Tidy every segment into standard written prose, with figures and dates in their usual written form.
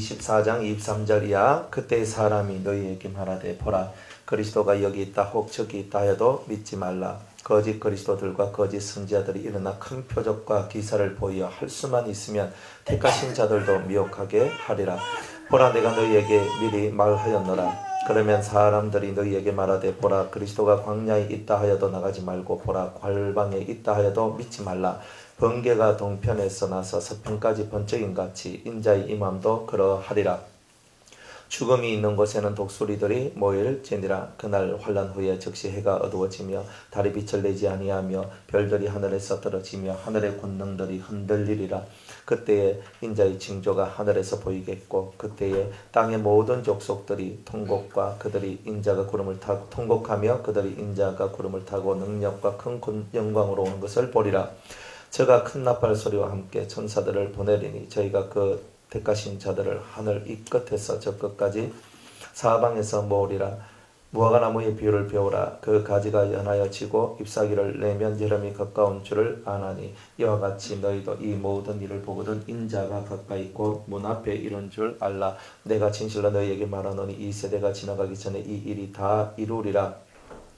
24장 23절 이하. 그때 사람이 너희에게 말하되 보라 그리스도가 여기 있다 혹 저기 있다 하여도 믿지 말라. 거짓 그리스도들과 거짓 선지자들이 일어나 큰 표적과 기사를 보이어 할 수만 있으면 택하신 자들도 미혹하게 하리라. 보라 내가 너희에게 미리 말하였노라. 그러면 사람들이 너희에게 말하되 보라 그리스도가 광야에 있다 하여도 나가지 말고 보라 괄방에 있다 하여도 믿지 말라. 번개가 동편에서 나서 서편까지 번쩍임같이 인자의 임함도 그러하리라. 죽음이 있는 곳에는 독수리들이 모일지니라. 그날 환난 후에 즉시 해가 어두워지며 달이 빛을 내지 아니하며 별들이 하늘에서 떨어지며 하늘의 권능들이 흔들리리라. 그때에 인자의 징조가 하늘에서 보이겠고 그때에 땅의 모든 족속들이 통곡과 그들이 인자가 구름을 타고 통곡하며 그들이 인자가 구름을 타고 능력과 큰 영광으로 오는 것을 보리라. 저가 큰 나팔 소리와 함께 천사들을 보내리니 저희가 그 택하신 자들을 하늘 이 끝에서 저 끝까지 사방에서 모으리라. 무화과나무의 비유를 배우라. 그 가지가 연하여 지고 잎사귀를 내면 여름이 가까운 줄을 아나니 이와 같이 너희도 이 모든 일을 보거든 인자가 가까이 있고 문 앞에 이른 줄 알라. 내가 진실로 너희에게 말하노니 이 세대가 지나가기 전에 이 일이 다 이루리라.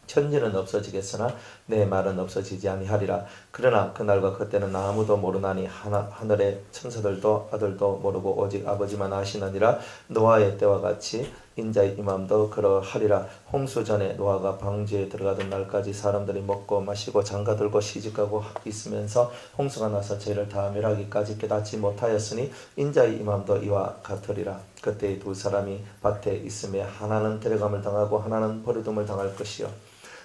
천지는 없어지겠으나 내 말은 없어지지 아니하리라. 그러나 그날과 그때는 아무도 모르나니 하늘의 천사들도 아들도 모르고 오직 아버지만 아시느니라. 노아의 때와 같이 인자의 임함도 그러하리라. 홍수 전에 노아가 방주에 들어가던 날까지 사람들이 먹고 마시고 장가들고 시집가고 있으면서 홍수가 나서 죄를 다 멸하기까지 깨닫지 못하였으니 인자의 임함도 이와 같으리라. 그때 두 사람이 밭에 있음에 하나는 데려감을 당하고 하나는 버려둠을 당할 것이요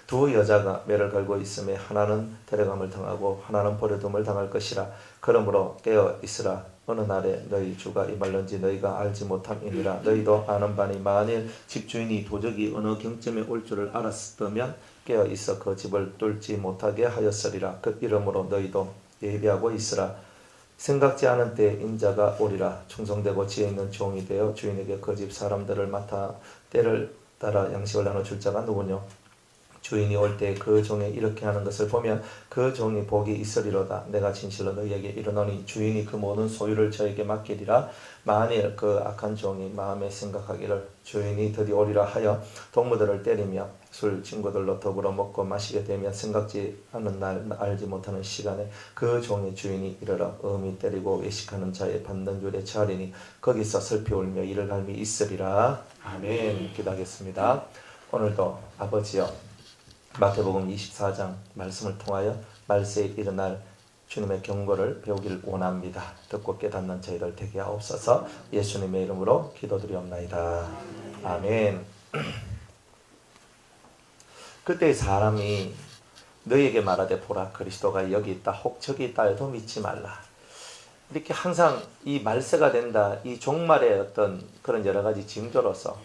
두 여자가 매를 걸고 있음에 하나는 데려감을 당하고 하나는 버려둠을 당할 것이라. 그러므로 깨어 있으라. 어느 날에 너희 주가 임할는지 너희가 알지 못함이니라. 너희도 아는 바니 만일 집주인이 도적이 어느 경점에 올 줄을 알았으면 깨어 있어 그 집을 뚫지 못하게 하였으리라. 그 이러므로 너희도 예비하고 있으라. 생각지 않은 때에 인자가 오리라. 충성되고 지혜 있는 종이 되어 주인에게 그 집 사람들을 맡아 때를 따라 양식을 나눠줄 자가 누구뇨? 주인이 올 때 그 종이 이렇게 하는 것을 보면 그 종이 복이 있으리로다. 내가 진실로 너희에게 이르노니 주인이 그 모든 소유를 저에게 맡기리라. 만일 그 악한 종이 마음에 생각하기를 주인이 드디어 오리라 하여 동무들을 때리며 술 친구들로 더불어 먹고 마시게 되면 생각지 않은 날 알지 못하는 시간에 그 종의 주인이 이르러 음이 때리고 외식하는 자의 받는 줄에 처하리니 거기서 슬피 울며 이를 갈미 있으리라. 아멘. 기도하겠습니다. 오늘도 아버지여 마태복음 24장 말씀을 통하여 말세에 일어날 주님의 경고를 배우길 원합니다. 듣고 깨닫는 저희들 되게 하옵소서. 예수님의 이름으로 기도드리옵나이다. 아멘. 그때 사람이 너희에게 말하되 보라 그리스도가 여기 있다 혹 저기 있다 해도 믿지 말라. 이렇게 항상 이 말세가 된다, 이 종말의 어떤 그런 여러 가지 징조로서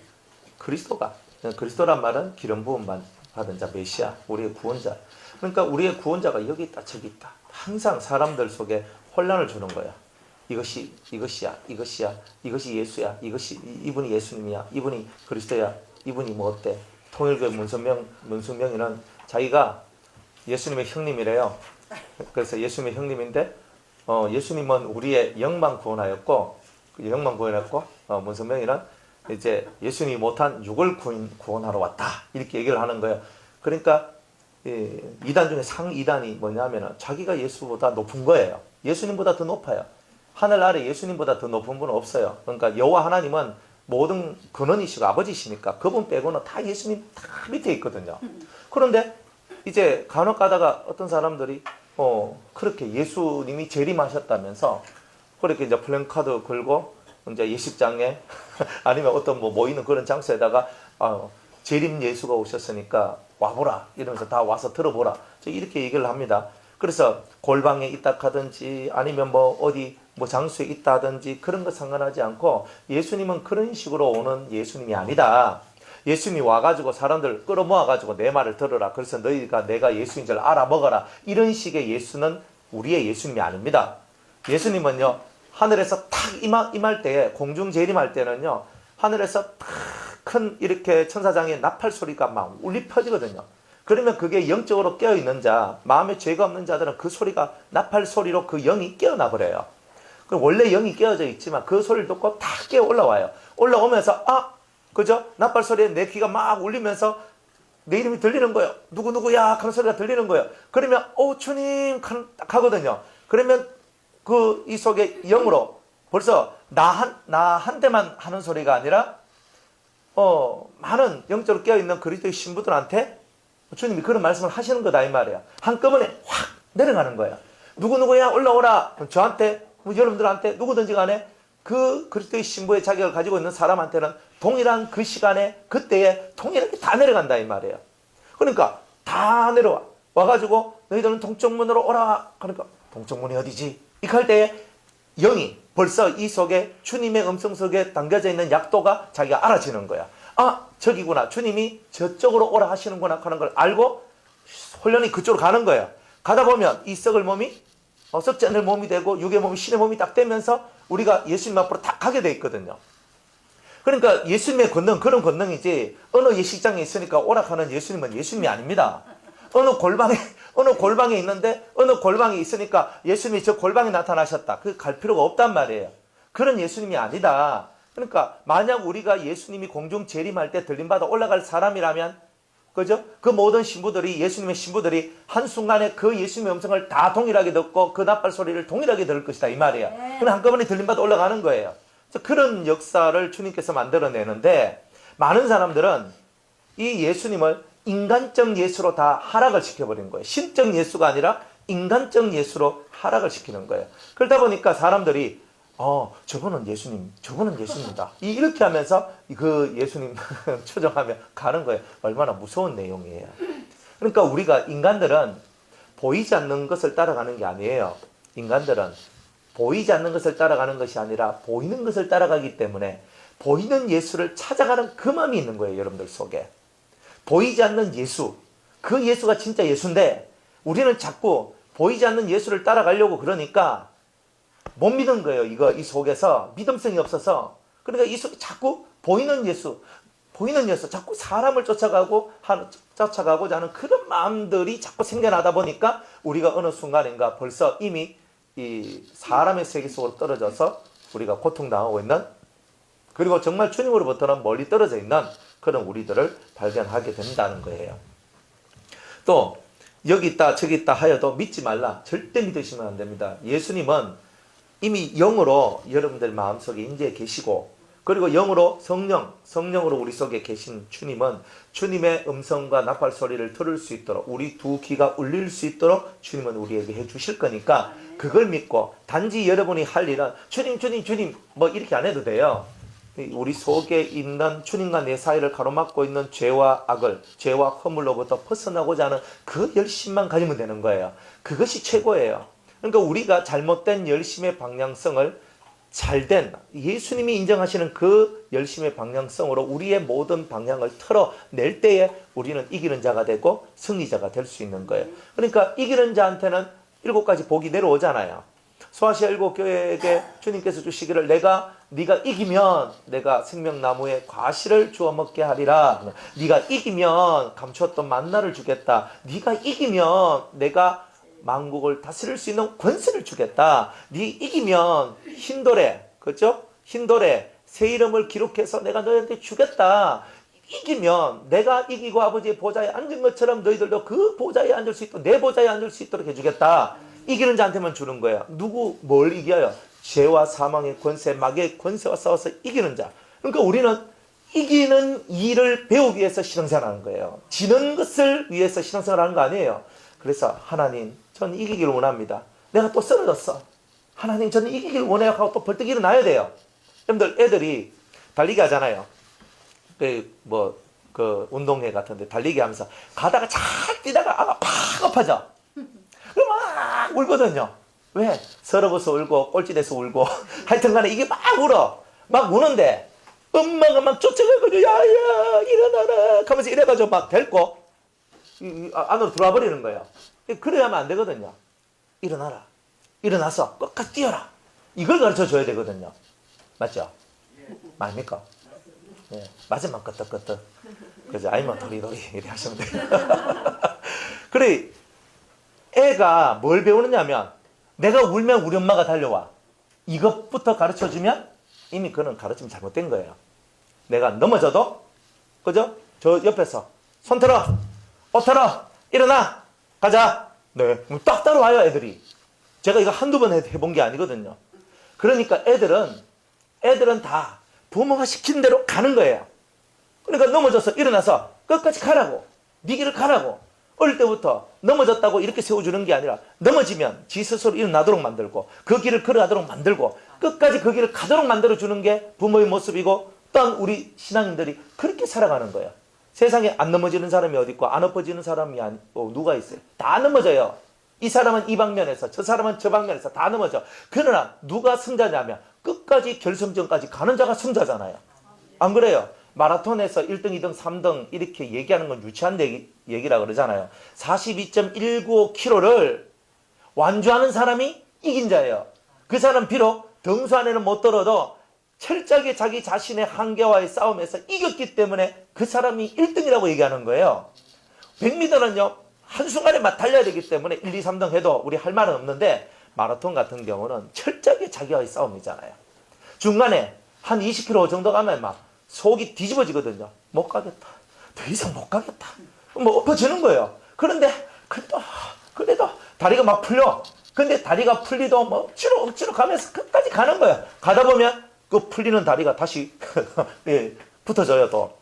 그리스도란 말은 기름 부음 받은 자, 메시아, 우리의 구원자. 그러니까 우리의 구원자가 여기 있다 저기 있다. 항상 사람들 속에 혼란을 주는 거야. 이것이 이것이 예수야, 이분이 예수님이야, 이분이 그리스도야, 이분이 뭐 어때? 통일교회 문순명이는 자기가 예수님의 형님이래요. 그래서 예수님의 형님인데 예수님은 우리의 영만 구원하였고 문순명이는 이제 예수님이 못한 육을 구원하러 왔다 이렇게 얘기를 하는 거예요. 그러니까 이단 중에 상이단이 뭐냐면 자기가 예수보다 높은 거예요. 예수님보다 더 높아요. 하늘 아래 예수님보다 더 높은 분은 없어요. 그러니까 여호와 하나님은 모든 근원이시고 아버지시니까 그분 빼고는 다 예수님 다 밑에 있거든요. 그런데 이제 간혹 가다가 어떤 사람들이 그렇게 예수님이 재림하셨다면서 그렇게 이제 플랜카드 걸고 이제 예식장에 아니면 어떤 모이는 그런 장소에다가 재림 예수가 오셨으니까 와보라 이러면서 다 와서 들어보라 이렇게 얘기를 합니다. 그래서 골방에 있다 하든지 아니면 어디 장소에 있다 하든지 그런 거 상관하지 않고 예수님은 그런 식으로 오는 예수님이 아니다. 예수님이 와가지고 사람들 끌어모아가지고 내 말을 들으라. 그래서 너희가 내가 예수인 줄 알아먹어라. 이런 식의 예수는 우리의 예수님이 아닙니다. 예수님은요 하늘에서 탁 임할 때에 공중 재림할 때는요 하늘에서 탁 큰 이렇게 천사장의 나팔 소리가 막 울리 퍼지거든요. 그러면 그게 영적으로 깨어있는 자, 마음에 죄가 없는 자들은 그 소리가 나팔 소리로 그 영이 깨어나 버려요. 그럼 원래 영이 깨어져 있지만 그 소리를 듣고 다 깨어 올라와요. 올라오면서 그죠? 나팔 소리에 내 귀가 막 울리면서 내 이름이 들리는 거예요. 누구누구야 하는 소리가 들리는 거예요. 그러면 주님 가거든요. 그러면 이 속에 영으로 벌써 나 한 대만 하는 소리가 아니라 많은 영적으로 깨어있는 그리스도의 신부들한테 주님이 그런 말씀을 하시는 거다 이 말이에요. 한꺼번에 확 내려가는 거예요. 누구누구야 올라오라. 저한테 여러분들한테 누구든지 간에 그 그리스도의 신부의 자격을 가지고 있는 사람한테는 동일한 그 시간에 그때에 동일하게 다 내려간다 이 말이에요. 그러니까 다 내려와 와가지고 너희들은 동쪽문으로 오라. 그러니까 동쪽문이 어디지? 이렇게 할 때에 영이 벌써 이 속에 주님의 음성 속에 담겨져 있는 약도가 자기가 알아지는 거야. 저기구나. 주님이 저쪽으로 오라 하시는구나 하는 걸 알고 혼련이 그쪽으로 가는 거예요. 가다 보면 이 썩을 몸이 썩지 않을 몸이 되고 육의 몸이 신의 몸이 딱 되면서 우리가 예수님 앞으로 딱 가게 돼 있거든요. 그러니까 예수님의 권능 그런 권능이지 어느 예식장에 있으니까 오락하는 예수님은 예수님이 아닙니다. 어느 골방에 있는데 어느 골방에 있으니까 예수님이 저 골방에 나타나셨다. 그 갈 필요가 없단 말이에요. 그런 예수님이 아니다. 그러니까 만약 우리가 예수님이 공중 재림할 때 들림받아 올라갈 사람이라면 그죠? 그 모든 신부들이 예수님의 신부들이 한순간에 그 예수님의 음성을 다 동일하게 듣고 그 나팔 소리를 동일하게 들을 것이다 이 말이에요. 그럼 한꺼번에 들림받아 올라가는 거예요. 그런 역사를 주님께서 만들어내는데 많은 사람들은 이 예수님을 인간적 예수로 다 하락을 시켜버린 거예요. 신적 예수가 아니라 인간적 예수로 하락을 시키는 거예요. 그러다 보니까 사람들이 저분은 예수님, 저분은 예수님이다. 이렇게 하면서 그 예수님 추정하며 가는 거예요. 얼마나 무서운 내용이에요. 그러니까 우리가 인간들은 보이지 않는 것을 따라가는 게 아니에요. 인간들은 보이지 않는 것을 따라가는 것이 아니라 보이는 것을 따라가기 때문에 보이는 예수를 찾아가는 그 마음이 있는 거예요. 여러분들 속에. 보이지 않는 예수, 그 예수가 진짜 예수인데 우리는 자꾸 보이지 않는 예수를 따라가려고 그러니까 못 믿는 거예요. 이 속에서 믿음성이 없어서. 그러니까 이 속에 자꾸 보이는 예수, 자꾸 사람을 쫓아가고자 하는 그런 마음들이 자꾸 생겨나다 보니까 우리가 어느 순간인가 벌써 이미 이 사람의 세계 속으로 떨어져서 우리가 고통당하고 있는, 그리고 정말 주님으로부터는 멀리 떨어져 있는 그런 우리들을 발견하게 된다는 거예요. 또 여기 있다 저기 있다 하여도 믿지 말라. 절대 믿으시면 안 됩니다. 예수님은 이미 영으로 여러분들 마음속에 인제 계시고, 그리고 영으로 성령으로 우리 속에 계신 주님은 주님의 음성과 나팔 소리를 들을 수 있도록, 우리 두 귀가 울릴 수 있도록 주님은 우리에게 해주실 거니까 그걸 믿고, 단지 여러분이 할 일은 주님 뭐 이렇게 안 해도 돼요. 우리 속에 있는 주님과 내 사이를 가로막고 있는 죄와 악을, 죄와 허물로부터 벗어나고자 하는 그 열심만 가지면 되는 거예요. 그것이 최고예요. 그러니까 우리가 잘못된 열심의 방향성을 잘된 예수님이 인정하시는 그 열심의 방향성으로 우리의 모든 방향을 털어낼 때에 우리는 이기는 자가 되고 승리자가 될 수 있는 거예요. 그러니까 이기는 자한테는 7가지 복이 내려오잖아요. 소아시아 7교회에게 주님께서 주시기를 네가 이기면 내가 생명나무에 과실을 주워 먹게 하리라. 네가 이기면 감추었던 만나를 주겠다. 네가 이기면 내가 만국을 다스릴 수 있는 권세를 주겠다. 네 이기면 흰돌에, 그렇죠? 흰돌에 새 이름을 기록해서 내가 너희한테 주겠다. 이기면 내가 이기고 아버지의 보좌에 앉은 것처럼 너희들도 그 보좌에 앉을 수 있도록, 내 보좌에 앉을 수 있도록 해주겠다. 이기는 자한테만 주는 거예요. 뭘 이겨요? 죄와 사망의 권세, 마귀의 권세와 싸워서 이기는 자. 그러니까 우리는 이기는 일을 배우기 위해서 신앙생활하는 거예요. 지는 것을 위해서 신앙생활하는 거 아니에요. 그래서 하나님, 저는 이기기를 원합니다. 내가 또 쓰러졌어. 하나님, 저는 이기기를 원해요 하고 또 벌떡 일어나야 돼요. 여러분들, 애들이 달리기 하잖아요. 운동회 같은데 달리기 하면서 가다가 잘 뛰다가 팍 엎어져. 그럼 막 울거든요. 왜? 서러워서 울고 꼴찌돼서 울고 하여튼 간에 이게 막 울어. 막 우는데 엄마가 막 쫓아가가지고 야야 일어나라 하면서 이래가지고 막 데리고 안으로 들어와 버리는 거예요. 그래야 하면 안 되거든요. 일어나라. 일어나서 끝까지 뛰어라. 이걸 가르쳐 줘야 되거든요. 맞죠? 맞습니까? 네. 맞으면 끄떡끄떡. 그죠? 아니면 도리도리 이렇게 하시면 돼요. 그래, 애가 뭘 배우느냐면 내가 울면 우리 엄마가 달려와. 이것부터 가르쳐주면 이미 그는 가르침이 잘못된 거예요. 내가 넘어져도, 그죠? 저 옆에서 손 틀어, 옷 틀어, 일어나, 가자. 네, 딱 따라와요, 애들이. 제가 이거 한두 번 해본 게 아니거든요. 그러니까 애들은 다 부모가 시킨 대로 가는 거예요. 그러니까 넘어져서 일어나서 끝까지 가라고. 네 길을 가라고. 어릴 때부터 넘어졌다고 이렇게 세워주는 게 아니라 넘어지면 지 스스로 일어나도록 만들고 그 길을 걸어가도록 만들고 끝까지 그 길을 가도록 만들어주는 게 부모의 모습이고, 또한 우리 신앙인들이 그렇게 살아가는 거예요. 세상에 안 넘어지는 사람이 어디 있고 안 엎어지는 사람이 누가 있어요? 다 넘어져요. 이 사람은 이 방면에서, 저 사람은 저 방면에서 다 넘어져. 그러나 누가 승자냐면 끝까지 결승전까지 가는 자가 승자잖아요. 안 그래요? 마라톤에서 1등, 2등, 3등 이렇게 얘기하는 건 유치한 얘기라 그러잖아요. 42.195km를 완주하는 사람이 이긴 자예요. 그 사람 비록 등수 안에는 못 들어도 철저하게 자기 자신의 한계와의 싸움에서 이겼기 때문에 그 사람이 1등이라고 얘기하는 거예요. 100m는요, 한순간에 막 달려야 되기 때문에 1, 2, 3등 해도 우리 할 말은 없는데, 마라톤 같은 경우는 철저하게 자기와의 싸움이잖아요. 중간에 한 20km 정도 가면 막 속이 뒤집어지거든요. 못 가겠다. 더 이상 못 가겠다. 뭐 엎어지는 거예요. 그런데 그래도 다리가 막 풀려. 근데 다리가 풀리도 뭐 억지로 가면서 끝까지 가는 거예요. 가다 보면 그 풀리는 다리가 다시 예, 붙어져요 또.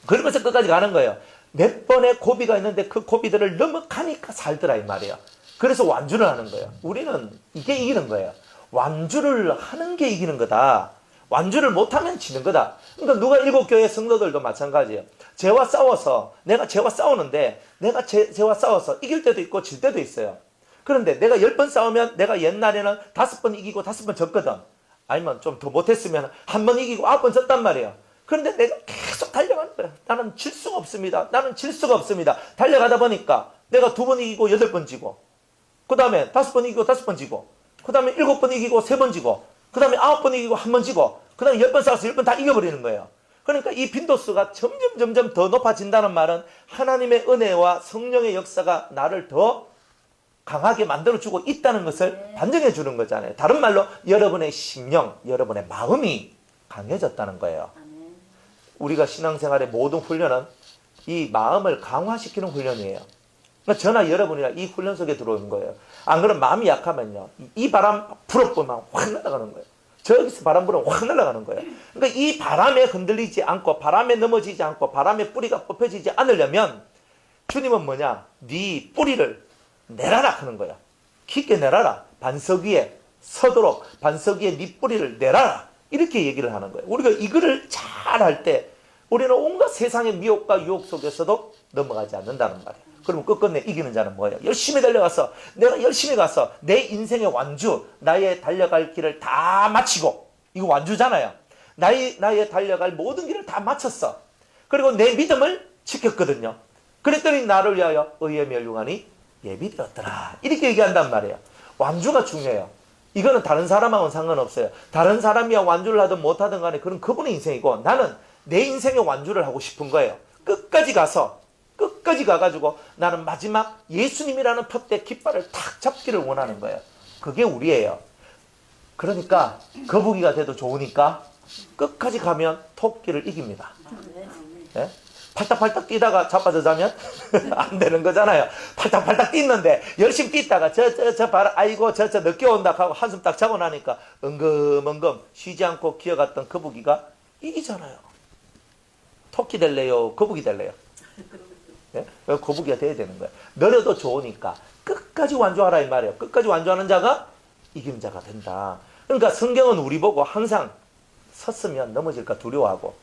그러면서 끝까지 가는 거예요. 몇 번의 고비가 있는데 그 고비들을 넘어가니까 살더라 이 말이에요. 그래서 완주를 하는 거예요. 우리는 이게 이기는 거예요. 완주를 하는 게 이기는 거다. 완주를 못하면 지는 거다. 그러니까 누가 일곱교회 성도들도 마찬가지예요. 죄와 싸워서, 내가 죄와 싸우는데 내가 죄와 싸워서 이길 때도 있고 질 때도 있어요. 그런데 내가 10번 싸우면 내가 옛날에는 5번 이기고 5번 졌거든. 아니면 좀 더 못했으면 1번 이기고 9번 졌단 말이에요. 그런데 내가 계속 달려가는 거야. 나는 질 수가 없습니다. 나는 질 수가 없습니다. 달려가다 보니까 내가 2번 이기고 8번 지고, 그 다음에 5번 이기고 5번 지고, 그 다음에 7번 이기고 3번 지고, 그 다음에 9번 이기고 1번 지고, 그 다음에 10번 싸워서 10번 다 이겨버리는 거예요. 그러니까 이 빈도수가 점점 더 높아진다는 말은 하나님의 은혜와 성령의 역사가 나를 더 강하게 만들어주고 있다는 것을 반증해 주는 거잖아요. 다른 말로 여러분의 심령, 여러분의 마음이 강해졌다는 거예요. 우리가 신앙생활의 모든 훈련은 이 마음을 강화시키는 훈련이에요. 그러니까 저나 여러분이나 이 훈련 속에 들어오는 거예요. 안 그러면 마음이 약하면요, 이 바람 불어보면 확 날아가는 거예요. 저기서 바람 불으면 확 날아가는 거예요. 그러니까 이 바람에 흔들리지 않고, 바람에 넘어지지 않고, 바람에 뿌리가 뽑혀지지 않으려면 주님은 뭐냐? 네 뿌리를 내라라 하는 거야. 깊게 내라라. 반석 위에 서도록 반석 위에 네 뿌리를 내라라. 이렇게 얘기를 하는 거예요. 우리가 이거를 잘 할 때 우리는 온갖 세상의 미혹과 유혹 속에서도 넘어가지 않는다는 말이에요. 그러면 끝끝내 이기는 자는 뭐예요? 열심히 달려가서, 내가 열심히 가서 내 인생의 완주, 나의 달려갈 길을 다 마치고, 이거 완주잖아요. 나의 달려갈 모든 길을 다 마쳤어. 그리고 내 믿음을 지켰거든요. 그랬더니 나를 위하여 의의 멸류관이 예비되었더라. 이렇게 얘기한단 말이에요. 완주가 중요해요. 이거는 다른 사람하고는 상관없어요. 다른 사람이야 완주를 하든 못하든 간에 그건 그분의 인생이고, 나는 내 인생의 완주를 하고 싶은 거예요. 끝까지 가가지고 나는 마지막 예수님이라는 푯대 깃발을 탁 잡기를 원하는 거예요. 그게 우리예요. 그러니까 거북이가 돼도 좋으니까 끝까지 가면 토끼를 이깁니다. 네? 팔딱팔딱 뛰다가 자빠져 자면 안 되는 거잖아요. 팔딱팔딱 뛰는데 열심히 뛰다가 저 봐라, 아이고 저 늦게 온다 하고 한숨 딱 자고 나니까 엉금엉금 쉬지 않고 기어갔던 거북이가 이기잖아요. 토끼 될래요? 거북이 될래요? 네? 거북이가 돼야 되는 거예요. 너려도 좋으니까 끝까지 완주하라 이 말이에요. 끝까지 완주하는 자가 이긴 자가 된다. 그러니까 성경은 우리 보고 항상 섰으면 넘어질까 두려워하고,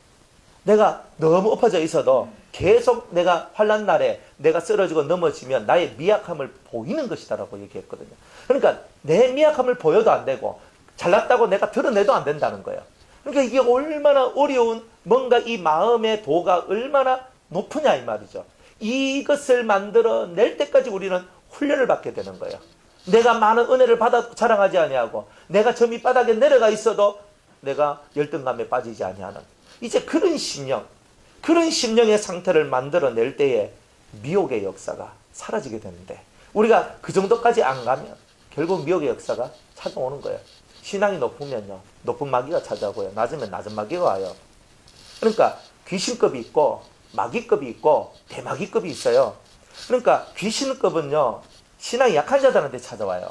내가 너무 엎어져 있어도 계속 내가 환난 날에 내가 쓰러지고 넘어지면 나의 미약함을 보이는 것이다라고 얘기했거든요. 그러니까 내 미약함을 보여도 안 되고 잘났다고 내가 드러내도 안 된다는 거예요. 그러니까 이게 얼마나 어려운, 뭔가 이 마음의 도가 얼마나 높으냐 이 말이죠. 이것을 만들어낼 때까지 우리는 훈련을 받게 되는 거예요. 내가 많은 은혜를 받아 자랑하지 아니하고, 내가 저 밑바닥에 내려가 있어도 내가 열등감에 빠지지 아니하는, 이제 그런 심령, 그런 심령의 상태를 만들어낼 때에 미혹의 역사가 사라지게 되는데, 우리가 그 정도까지 안 가면 결국 미혹의 역사가 찾아오는 거예요. 신앙이 높으면요, 높은 마귀가 찾아오고요, 낮으면 낮은 마귀가 와요. 그러니까 귀신급이 있고 마귀급이 있고 대마귀급이 있어요. 그러니까 귀신급은요, 신앙이 약한 자들한테 찾아와요.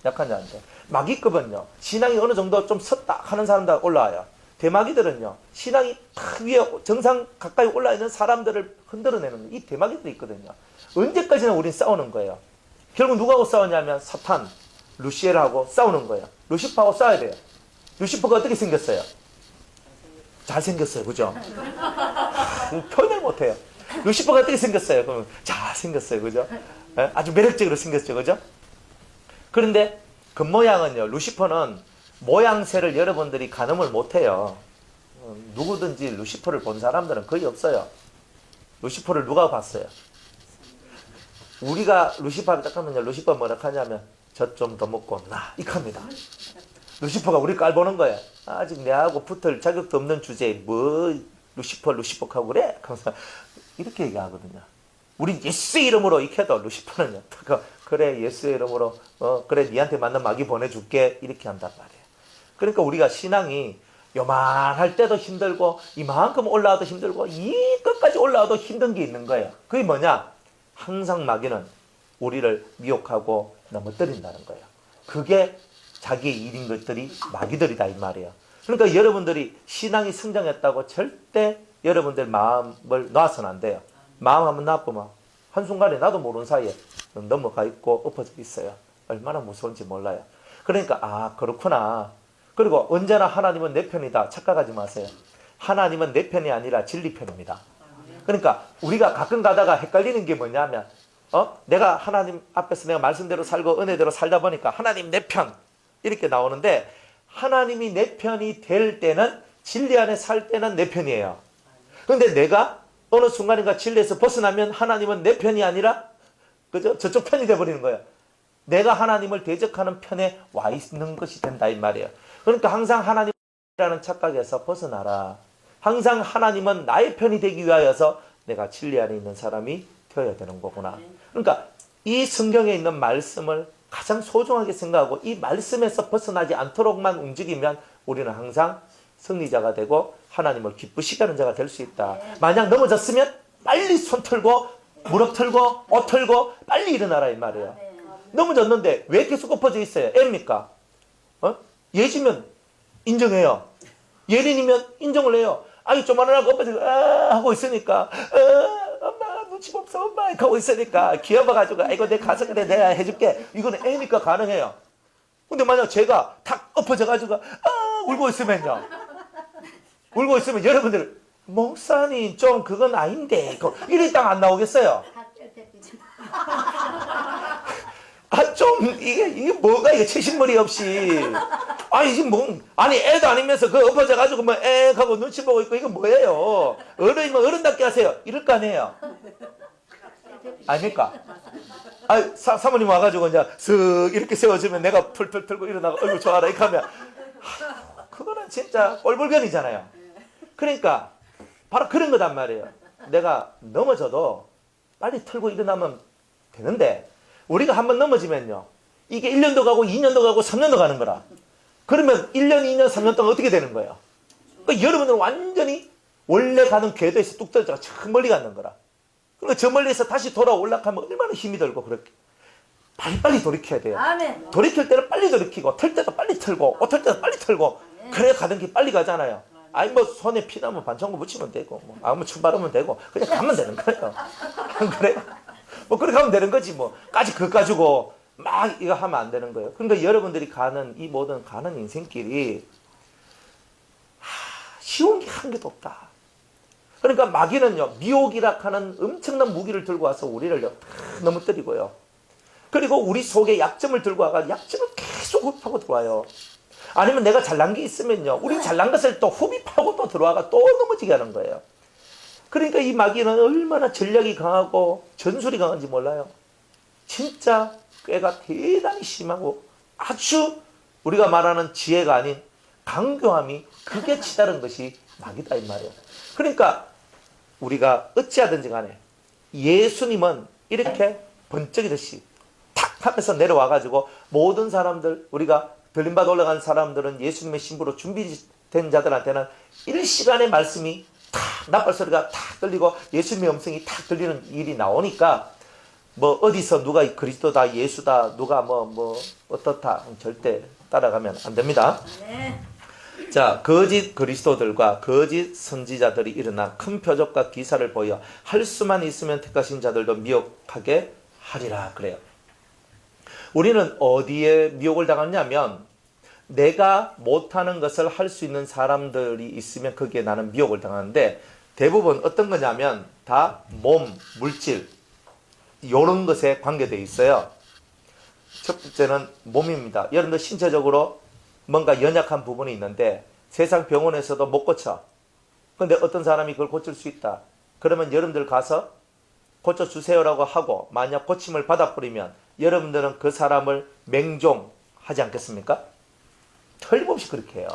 약한 자한테. 마귀급은요, 신앙이 어느 정도 좀 섰다 하는 사람들 올라와요. 대마귀들은요, 신앙이 탁 위에 정상 가까이 올라있는 사람들을 흔들어내는 이 대마귀들이 있거든요. 언제까지나 우린 싸우는 거예요. 결국 누구하고 싸우냐면 사탄, 루시엘하고 싸우는 거예요. 루시퍼하고 싸워야 돼요. 루시퍼가 어떻게 생겼어요? 잘생겼어요. 그죠? 표현을 못해요. 루시퍼가 어떻게 생겼어요? 그러면 잘생겼어요. 그죠? 아주 매력적으로 생겼죠. 그죠? 그런데 겉모양은요, 루시퍼는 모양새를 여러분들이 가늠을 못해요. 누구든지 루시퍼를 본 사람들은 거의 없어요. 루시퍼를 누가 봤어요? 우리가 루시퍼를 딱 하면요, 루시퍼 뭐라 하냐면 저 좀 더 먹고 나 이겁니다. 루시퍼가 우리 깔보는 거예요. 아직 내하고 붙을 자격도 없는 주제에 뭐 루시퍼 하고 그래? 그래서 이렇게 얘기하거든요. 우린 예수의 이름으로 익혀도 루시퍼는요, 그래 예수의 이름으로 그래 니한테 맞는 마귀 보내줄게 이렇게 한단 말이에요. 그러니까 우리가 신앙이 요만할 때도 힘들고 이만큼 올라와도 힘들고 이 끝까지 올라와도 힘든 게 있는 거예요. 그게 뭐냐? 항상 마귀는 우리를 미혹하고 넘어뜨린다는 거예요. 그게 자기의 일인 것들이 마귀들이다 이 말이에요. 그러니까 여러분들이 신앙이 성장했다고 절대 여러분들 마음을 놔서는 안 돼요. 마음 한번 나쁘면 한순간에 나도 모르는 사이에 넘어가 있고 엎어져 있어요. 얼마나 무서운지 몰라요. 그러니까 그렇구나. 그리고 언제나 하나님은 내 편이다 착각하지 마세요. 하나님은 내 편이 아니라 진리 편입니다. 그러니까 우리가 가끔 가다가 헷갈리는 게 뭐냐면 내가 하나님 앞에서 내가 말씀대로 살고 은혜대로 살다 보니까 하나님 내 편 이렇게 나오는데, 하나님이 내 편이 될 때는, 진리 안에 살 때는 내 편이에요. 그런데 내가 어느 순간인가 진리에서 벗어나면 하나님은 내 편이 아니라 그죠? 저쪽 편이 돼버리는 거예요. 내가 하나님을 대적하는 편에 와 있는 것이 된다 이 말이에요. 그러니까 항상 하나님이라는 착각에서 벗어나라. 항상 하나님은 나의 편이 되기 위하여서 내가 진리 안에 있는 사람이 되어야 되는 거구나. 그러니까 이 성경에 있는 말씀을 가장 소중하게 생각하고 이 말씀에서 벗어나지 않도록만 움직이면 우리는 항상 승리자가 되고 하나님을 기쁘시게 하는 자가 될 수 있다. 만약 넘어졌으면 빨리 손 털고 무릎 털고 옷 털고 빨리 일어나라 이 말이에요. 넘어졌는데 왜 계속 엎어져 있어요? 애입니까? 예지면 인정해요. 예린이면 인정을 해요. 아니 조만하고 엎어져 하고 있으니까 엄마 눈치 없어 엄마 하고 있으니까 귀여워가지고 아이고 내 가서 그래 내가 해줄게. 이거는 애니까 가능해요. 근데 만약 제가 탁 엎어져가지고 울고 있으면요, 울고 있으면 여러분들 목사님 좀 그건 아닌데 이리 딱 안 나오겠어요? 좀 이게 뭐가 이게 채신머리 없이 아니 애도 아니면서 그 엎어져가지고 뭐 하고 눈치 보고 있고 이거 뭐예요? 어른이면 어른답게 하세요. 이럴 거 아니에요? 아닙니까? 사모님 와가지고 이제 슥 이렇게 세워주면 내가 털털 털고 일어나고 얼굴 좋아라 이렇게 하면 그거는 진짜 꼴불견이잖아요. 그러니까 바로 그런 거단 말이에요. 내가 넘어져도 빨리 털고 일어나면 되는데 우리가 한번 넘어지면요, 이게 1년도 가고 2년도 가고 3년도 가는 거라. 그러면 1년, 2년, 3년 동안 어떻게 되는 거예요? 그러니까 여러분들은 완전히 원래 가는 궤도에서 뚝 떨어져가 저 멀리 가는 거라. 그러니까 저 멀리에서 다시 돌아올라가면 얼마나 힘이 들고 그렇게 빨리 돌이켜야 돼요. 아멘. 돌이킬 때는 빨리 돌이키고 털 때도 빨리 털고 옷 털 때도 빨리 털고 그래야 가는 길 빨리 가잖아요. 아니 뭐 손에 피 나면 반창고 묻히면 되고 뭐 아무 춤 바르면 되고 그냥 가면 되는 거예요. 그래요? 뭐 그렇게 하면 되는 거지 뭐. 그거 가지고 막 이거 하면 안 되는 거예요. 그러니까 여러분들이 가는 이 모든 가는 인생길이 쉬운 게 한 개도 없다. 그러니까 마귀는요, 미혹이라 하는 엄청난 무기를 들고 와서 우리를 넘어뜨리고요. 그리고 우리 속에 약점을 들고 와서 약점을 계속 흡입하고 들어와요. 아니면 내가 잘난 게 있으면요, 우리 잘난 것을 또 흡입하고 또 들어와가 또 넘어지게 하는 거예요. 그러니까 이 마귀는 얼마나 전략이 강하고 전술이 강한지 몰라요. 진짜 꾀가 대단히 심하고 아주 우리가 말하는 지혜가 아닌 강교함이 그게 치다른 것이 마귀다 이 말이에요. 그러니까 우리가 어찌하든지 간에 예수님은 이렇게 번쩍이듯이 탁 하면서 내려와가지고 모든 사람들 우리가 들림받아 올라간 사람들은 예수님의 신부로 준비된 자들한테는 일시간에 말씀이 탁 나팔 소리가 탁 들리고 예수님의 음성이 탁 들리는 일이 나오니까 뭐 어디서 누가 그리스도다 예수다 누가 뭐 어떻다 절대 따라가면 안 됩니다. 네. 자, 거짓 그리스도들과 거짓 선지자들이 일어나 큰 표적과 기사를 보여 할 수만 있으면 택하신 자들도 미혹하게 하리라 그래요. 우리는 어디에 미혹을 당하냐면 내가 못하는 것을 할 수 있는 사람들이 있으면 거기에 나는 미혹을 당하는데 대부분 어떤 거냐면 다 몸, 물질 이런 것에 관계되어 있어요. 첫 번째는 몸입니다. 여러분들 신체적으로 뭔가 연약한 부분이 있는데 세상 병원에서도 못 고쳐. 근데 어떤 사람이 그걸 고칠 수 있다. 그러면 여러분들 가서 고쳐주세요라고 하고 만약 고침을 받아버리면 여러분들은 그 사람을 맹종하지 않겠습니까? 틀림없이 그렇게 해요.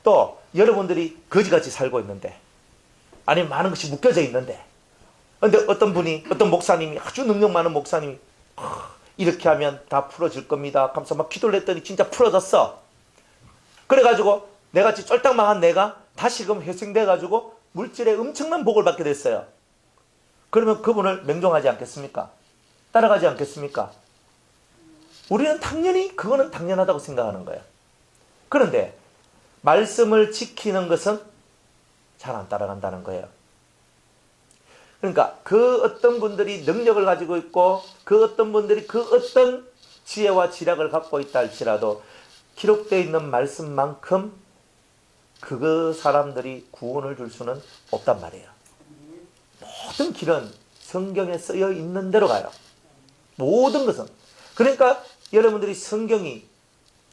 또 여러분들이 거지같이 살고 있는데 아니면 많은 것이 묶여져 있는데 근데 어떤 분이 어떤 목사님이 아주 능력 많은 목사님이 이렇게 하면 다 풀어질 겁니다 하면서 막 기도를 했더니 진짜 풀어졌어. 그래가지고 내같이 쫄딱 망한 내가 다시금 회생돼가지고 물질에 엄청난 복을 받게 됐어요. 그러면 그분을 맹종하지 않겠습니까? 따라가지 않겠습니까? 우리는 당연히 그거는 당연하다고 생각하는 거예요. 그런데 말씀을 지키는 것은 잘 안 따라간다는 거예요. 그러니까 그 어떤 분들이 능력을 가지고 있고 그 어떤 분들이 그 어떤 지혜와 지략을 갖고 있다 할지라도 기록되어 있는 말씀만큼 그 사람들이 구원을 줄 수는 없단 말이에요. 모든 길은 성경에 쓰여 있는 대로 가요. 모든 것은. 그러니까 여러분들이 성경이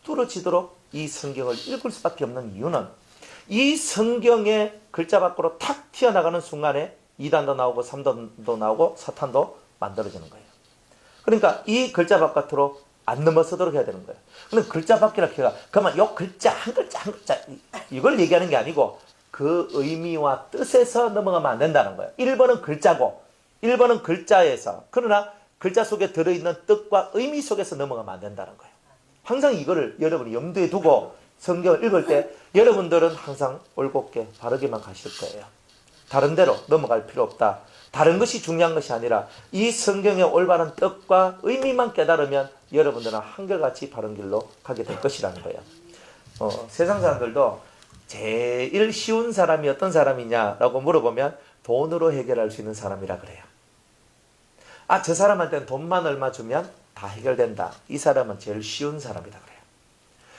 뚫어지도록 이 성경을 읽을 수밖에 없는 이유는 이 성경의 글자 밖으로 탁 튀어나가는 순간에 이단도 나오고 삼단도 나오고 사탄도 만들어지는 거예요. 그러니까 이 글자 바깥으로 안 넘어서도록 해야 되는 거예요. 근데 글자 밖이라 해가 그러면 요 글자 한 글자 한 글자 이걸 얘기하는 게 아니고 그 의미와 뜻에서 넘어가면 안 된다는 거예요. 1번은 글자고 1번은 글자에서 그러나 글자 속에 들어있는 뜻과 의미 속에서 넘어가면 안 된다는 거예요. 항상 이거를 여러분이 염두에 두고 성경을 읽을 때 여러분들은 항상 올곧게 바르게만 가실 거예요. 다른 데로 넘어갈 필요 없다. 다른 것이 중요한 것이 아니라 이 성경의 올바른 뜻과 의미만 깨달으면 여러분들은 한결같이 바른 길로 가게 될 것이라는 거예요. 세상 사람들도 제일 쉬운 사람이 어떤 사람이냐라고 물어보면 돈으로 해결할 수 있는 사람이라 그래요. 아, 저 사람한테는 돈만 얼마 주면 다 해결된다. 이 사람은 제일 쉬운 사람이다 그래요.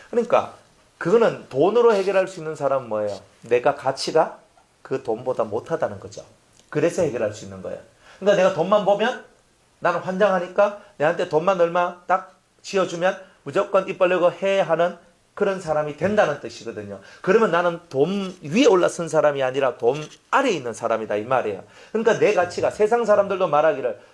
그러니까 그거는 돈으로 해결할 수 있는 사람은 뭐예요? 내가 가치가 그 돈보다 못하다는 거죠. 그래서 해결할 수 있는 거예요. 그러니까 내가 돈만 보면 나는 환장하니까 내한테 돈만 얼마 딱 쥐어주면 무조건 입 벌리고 해 하는 그런 사람이 된다는 뜻이거든요. 그러면 나는 돈 위에 올라선 사람이 아니라 돈 아래에 있는 사람이다 이 말이에요. 그러니까 내 가치가 세상 사람들도 말하기를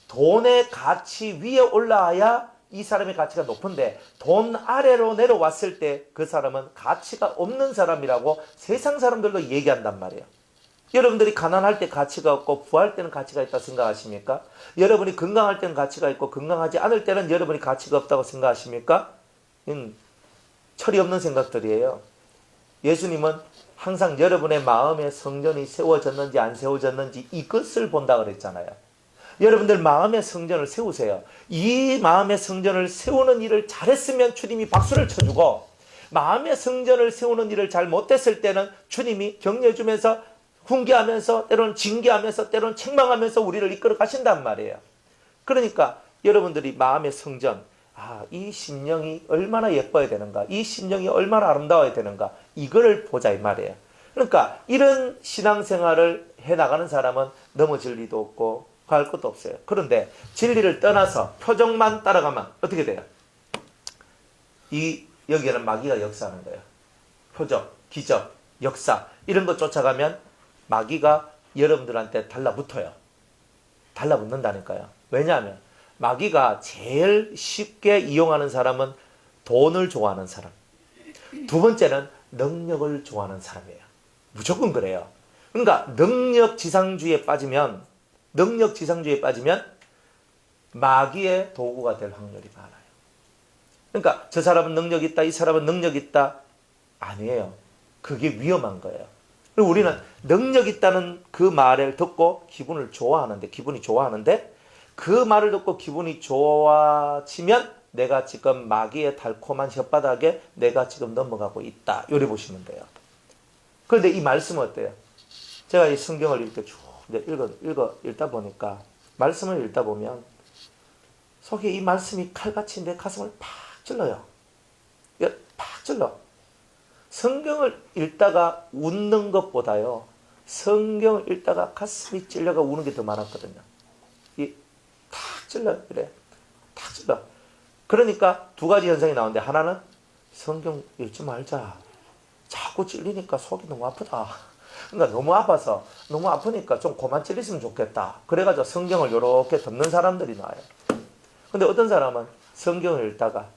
돈의 가치 위에 올라와야 이 사람의 가치가 높은데 돈 아래로 내려왔을 때 그 사람은 가치가 없는 사람이라고 세상 사람들도 얘기한단 말이에요. 여러분들이 가난할 때 가치가 없고 부할 때는 가치가 있다 생각하십니까? 여러분이 건강할 때는 가치가 있고 건강하지 않을 때는 여러분이 가치가 없다고 생각하십니까? 철이 없는 생각들이에요. 예수님은 항상 여러분의 마음의 성전이 세워졌는지 안 세워졌는지 이것을 본다 그랬잖아요. 여러분들 마음의 성전을 세우세요. 이 마음의 성전을 세우는 일을 잘했으면 주님이 박수를 쳐주고 마음의 성전을 세우는 일을 잘 못했을 때는 주님이 격려해주면서 훈계하면서 때로는 징계하면서 때로는 책망하면서 우리를 이끌어 가신단 말이에요. 그러니까 여러분들이 마음의 성전, 이 심령이 얼마나 예뻐야 되는가, 이 심령이 얼마나 아름다워야 되는가, 이거를 보자 이 말이에요. 그러니까 이런 신앙생활을 해나가는 사람은 넘어질 리도 없고 갈 것도 없어요. 그런데 진리를 떠나서 표정만 따라가면 어떻게 돼요? 여기에는 마귀가 역사하는 거예요. 표적, 기적, 역사 이런 거 쫓아가면 마귀가 여러분들한테 달라붙어요. 달라붙는다니까요. 왜냐하면 마귀가 제일 쉽게 이용하는 사람은 돈을 좋아하는 사람. 두 번째는 능력을 좋아하는 사람이에요. 무조건 그래요. 그러니까 능력 지상주의에 빠지면 마귀의 도구가 될 확률이 많아요. 그러니까 저 사람은 능력 있다, 이 사람은 능력 있다. 아니에요. 그게 위험한 거예요. 그리고 우리는 능력 있다는 그 말을 듣고 기분이 좋아하는데 그 말을 듣고 기분이 좋아지면 내가 지금 마귀의 달콤한 혓바닥에 내가 지금 넘어가고 있다. 요리 보시면 돼요. 그런데 이 말씀은 어때요? 제가 이 성경을 이렇게 쭉 읽다 보니까 말씀을 읽다 보면 속에 이 말씀이 칼같이 내 가슴을 팍 찔러요. 팍 찔러. 성경을 읽다가 웃는 것보다요. 성경을 읽다가 가슴이 찔려가 우는 게 더 많았거든요. 탁 찔러요. 그래. 탁 찔러. 그러니까 두 가지 현상이 나오는데 하나는 성경 읽지 말자. 자꾸 찔리니까 속이 너무 아프다. 그러니까 너무 아파서 너무 아프니까 좀 그만 찔렸으면 좋겠다. 그래가지고 성경을 이렇게 덮는 사람들이 나와요. 근데 어떤 사람은 성경을 읽다가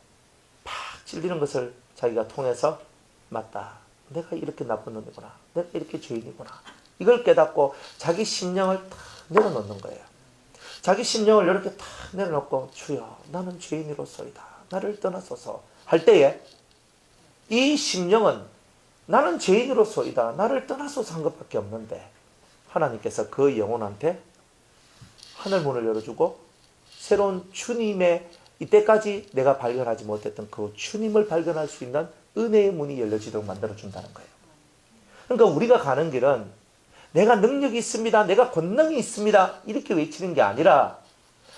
팍 찔리는 것을 자기가 통해서 맞다. 내가 이렇게 나쁜 놈이구나. 내가 이렇게 죄인이구나. 이걸 깨닫고 자기 심령을 탁 내려놓는 거예요. 자기 심령을 이렇게 탁 내려놓고 주여 나는 죄인으로서이다. 나를 떠나소서 할 때에 이 심령은 나는 죄인으로서이다. 나를 떠나소서 한 것밖에 없는데 하나님께서 그 영혼한테 하늘문을 열어주고 새로운 주님의 이때까지 내가 발견하지 못했던 그 주님을 발견할 수 있는 은혜의 문이 열려지도록 만들어준다는 거예요. 그러니까 우리가 가는 길은 내가 능력이 있습니다. 내가 권능이 있습니다. 이렇게 외치는 게 아니라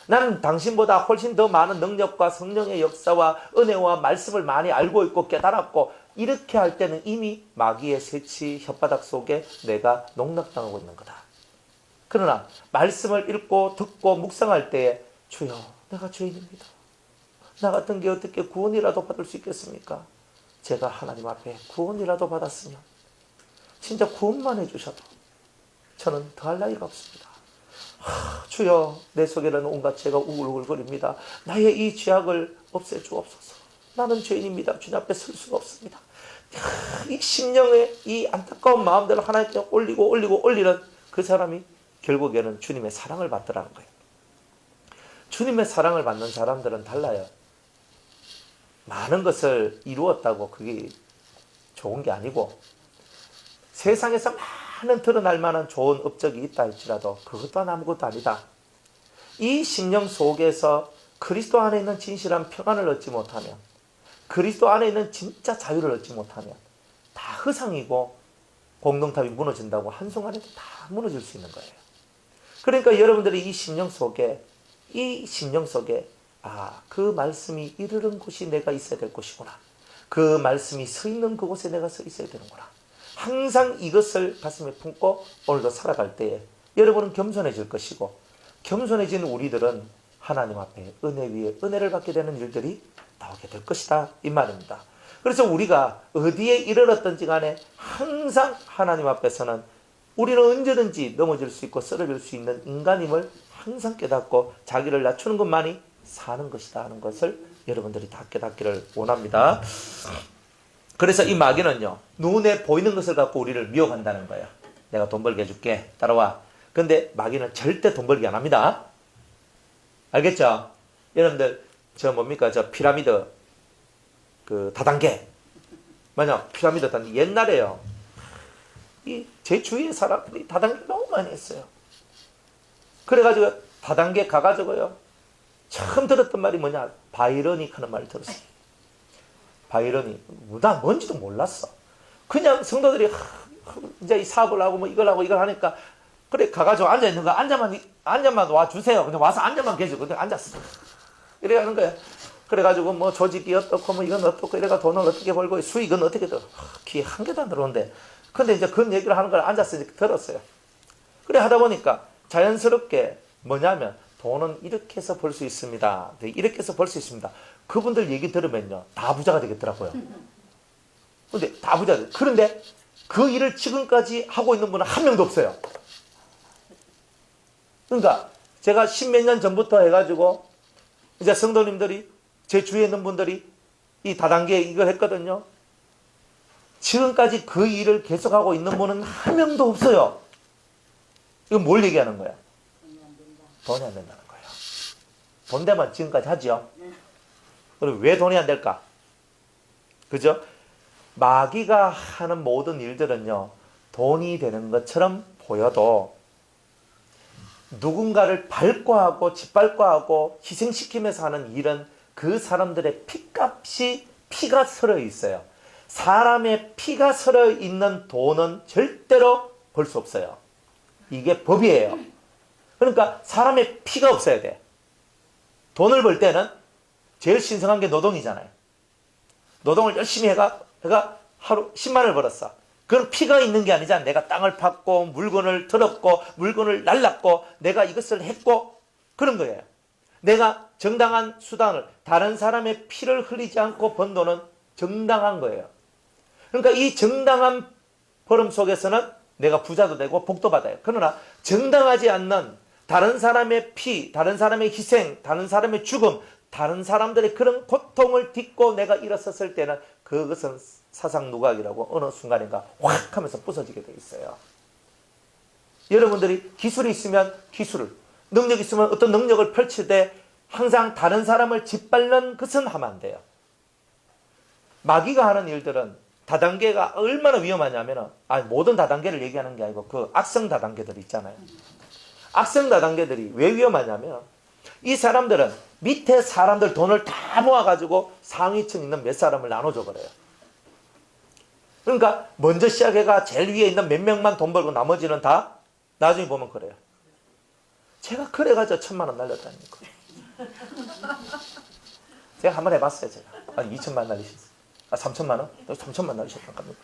나는 당신보다 훨씬 더 많은 능력과 성령의 역사와 은혜와 말씀을 많이 알고 있고 깨달았고 이렇게 할 때는 이미 마귀의 새치 혓바닥 속에 내가 농락당하고 있는 거다. 그러나 말씀을 읽고 듣고 묵상할 때에 주여 내가 죄인입니다. 나 같은 게 어떻게 구원이라도 받을 수 있겠습니까? 제가 하나님 앞에 구원이라도 받았으면 진짜 구원만 해주셔도 저는 더할 나위가 없습니다. 주여 내 속에는 온갖 죄가 우글우글거립니다. 나의 이 죄악을 없애주옵소서. 나는 죄인입니다. 주님 앞에 설 수가 없습니다. 이 심령의 이 안타까운 마음들을 하나님께 올리는 그 사람이 결국에는 주님의 사랑을 받더라는 거예요. 주님의 사랑을 받는 사람들은 달라요. 많은 것을 이루었다고 그게 좋은 게 아니고 세상에서 많은 드러날 만한 좋은 업적이 있다 할지라도 그것 또한 아무것도 아니다. 이 심령 속에서 그리스도 안에 있는 진실한 평안을 얻지 못하면 그리스도 안에 있는 진짜 자유를 얻지 못하면 다 허상이고 공동탑이 무너진다고 한순간에 다 무너질 수 있는 거예요. 그러니까 여러분들이 이 심령 속에 그 말씀이 이르는 곳이 내가 있어야 될 곳이구나. 그 말씀이 서 있는 그곳에 내가 서 있어야 되는구나. 항상 이것을 가슴에 품고 오늘도 살아갈 때에 여러분은 겸손해질 것이고 겸손해진 우리들은 하나님 앞에 은혜 위에 은혜를 받게 되는 일들이 나오게 될 것이다. 이 말입니다. 그래서 우리가 어디에 이르렀든지 간에 항상 하나님 앞에서는 우리는 언제든지 넘어질 수 있고 쓰러질 수 있는 인간임을 항상 깨닫고 자기를 낮추는 것만이 사는 것이다 하는 것을 여러분들이 다 깨닫기를 원합니다. 그래서 이 마귀는요, 눈에 보이는 것을 갖고 우리를 미혹한다는 거예요. 내가 돈 벌게 해줄게. 따라와. 근데 마귀는 절대 돈 벌게 안 합니다. 알겠죠? 여러분들, 저 피라미드, 다단계. 만약 피라미드 단계, 옛날에요. 제 주위의 사람들이 다단계 너무 많이 했어요. 그래가지고 다단계 가가지고요. 처음 들었던 말이 뭐냐? 바이러닉 하는 말을 들었어요. 바이러닉. 나 뭔지도 몰랐어. 그냥 성도들이 이제 이 사업을 하고 뭐 이걸 하고 이걸 하니까 그래 가가지고 앉아있는 거 앉아만 와주세요. 그냥 와서 앉아만 계시고 그냥 앉았어. 이래 하는 거야. 그래가지고 뭐 조직이 어떻고 뭐 이건 어떻고 이래가 돈을 어떻게 벌고 수익은 어떻게 들어. 귀에 한 개도 안 들어오는데. 근데 이제 그런 얘기를 하는 걸 앉았으니까 들었어요. 그래 하다 보니까 자연스럽게 뭐냐면 돈은 이렇게 해서 벌 수 있습니다. 이렇게 해서 벌 수 있습니다. 그분들 얘기 들으면요. 다 부자가 되겠더라고요. 근데 다 부자들. 그런데 그 일을 지금까지 하고 있는 분은 한 명도 없어요. 그러니까 제가 십몇 년 전부터 해가지고 이제 성도님들이 제 주위에 있는 분들이 이 다단계 이걸 했거든요. 지금까지 그 일을 계속하고 있는 분은 한 명도 없어요. 이건 뭘 얘기하는 거야? 돈이 안 된다는 거예요. 돈 되면 지금까지 하죠. 그럼 왜 돈이 안 될까? 그죠? 마귀가 하는 모든 일들은요, 돈이 되는 것처럼 보여도 누군가를 발과하고 짓밟과하고 희생시키면서 하는 일은 그 사람들의 피값이 피가 서려 있어요. 사람의 피가 서려 있는 돈은 절대로 벌 수 없어요. 이게 법이에요. 그러니까 사람의 피가 없어야 돼. 돈을 벌 때는 제일 신성한 게 노동이잖아요. 노동을 열심히 해가 하루 10만 원을 벌었어. 그건 피가 있는 게 아니잖아. 내가 땅을 팠고 물건을 들었고 물건을 날랐고 내가 이것을 했고 그런 거예요. 내가 정당한 수단을 다른 사람의 피를 흘리지 않고 번 돈은 정당한 거예요. 그러니까 이 정당한 벌음 속에서는 내가 부자도 되고 복도 받아요. 그러나 정당하지 않는 다른 사람의 피, 다른 사람의 희생, 다른 사람의 죽음, 다른 사람들의 그런 고통을 딛고 내가 일어섰을 때는 그것은 사상 누각이라고 어느 순간인가 확 하면서 부서지게 돼 있어요. 여러분들이 기술이 있으면 기술을, 능력이 있으면 어떤 능력을 펼칠 때 항상 다른 사람을 짓밟는 것은 하면 안 돼요. 마귀가 하는 일들은 다단계가 얼마나 위험하냐면은, 모든 다단계를 얘기하는 게 아니고 그 악성 다단계들 있잖아요. 악성 다단계들이 왜 위험하냐면 이 사람들은 밑에 사람들 돈을 다 모아가지고 상위층 있는 몇 사람을 나눠줘 버려요. 그러니까 먼저 시작해가 제일 위에 있는 몇 명만 돈 벌고 나머지는 다 나중에 보면 그래요. 제가 그래가지고 1,000만 원 날렸다니까. 제가 한번 해봤어요. 제가 2,000만 원 날리셨어요. 3,000만 원? 3,000만 날리셨단 겁니다.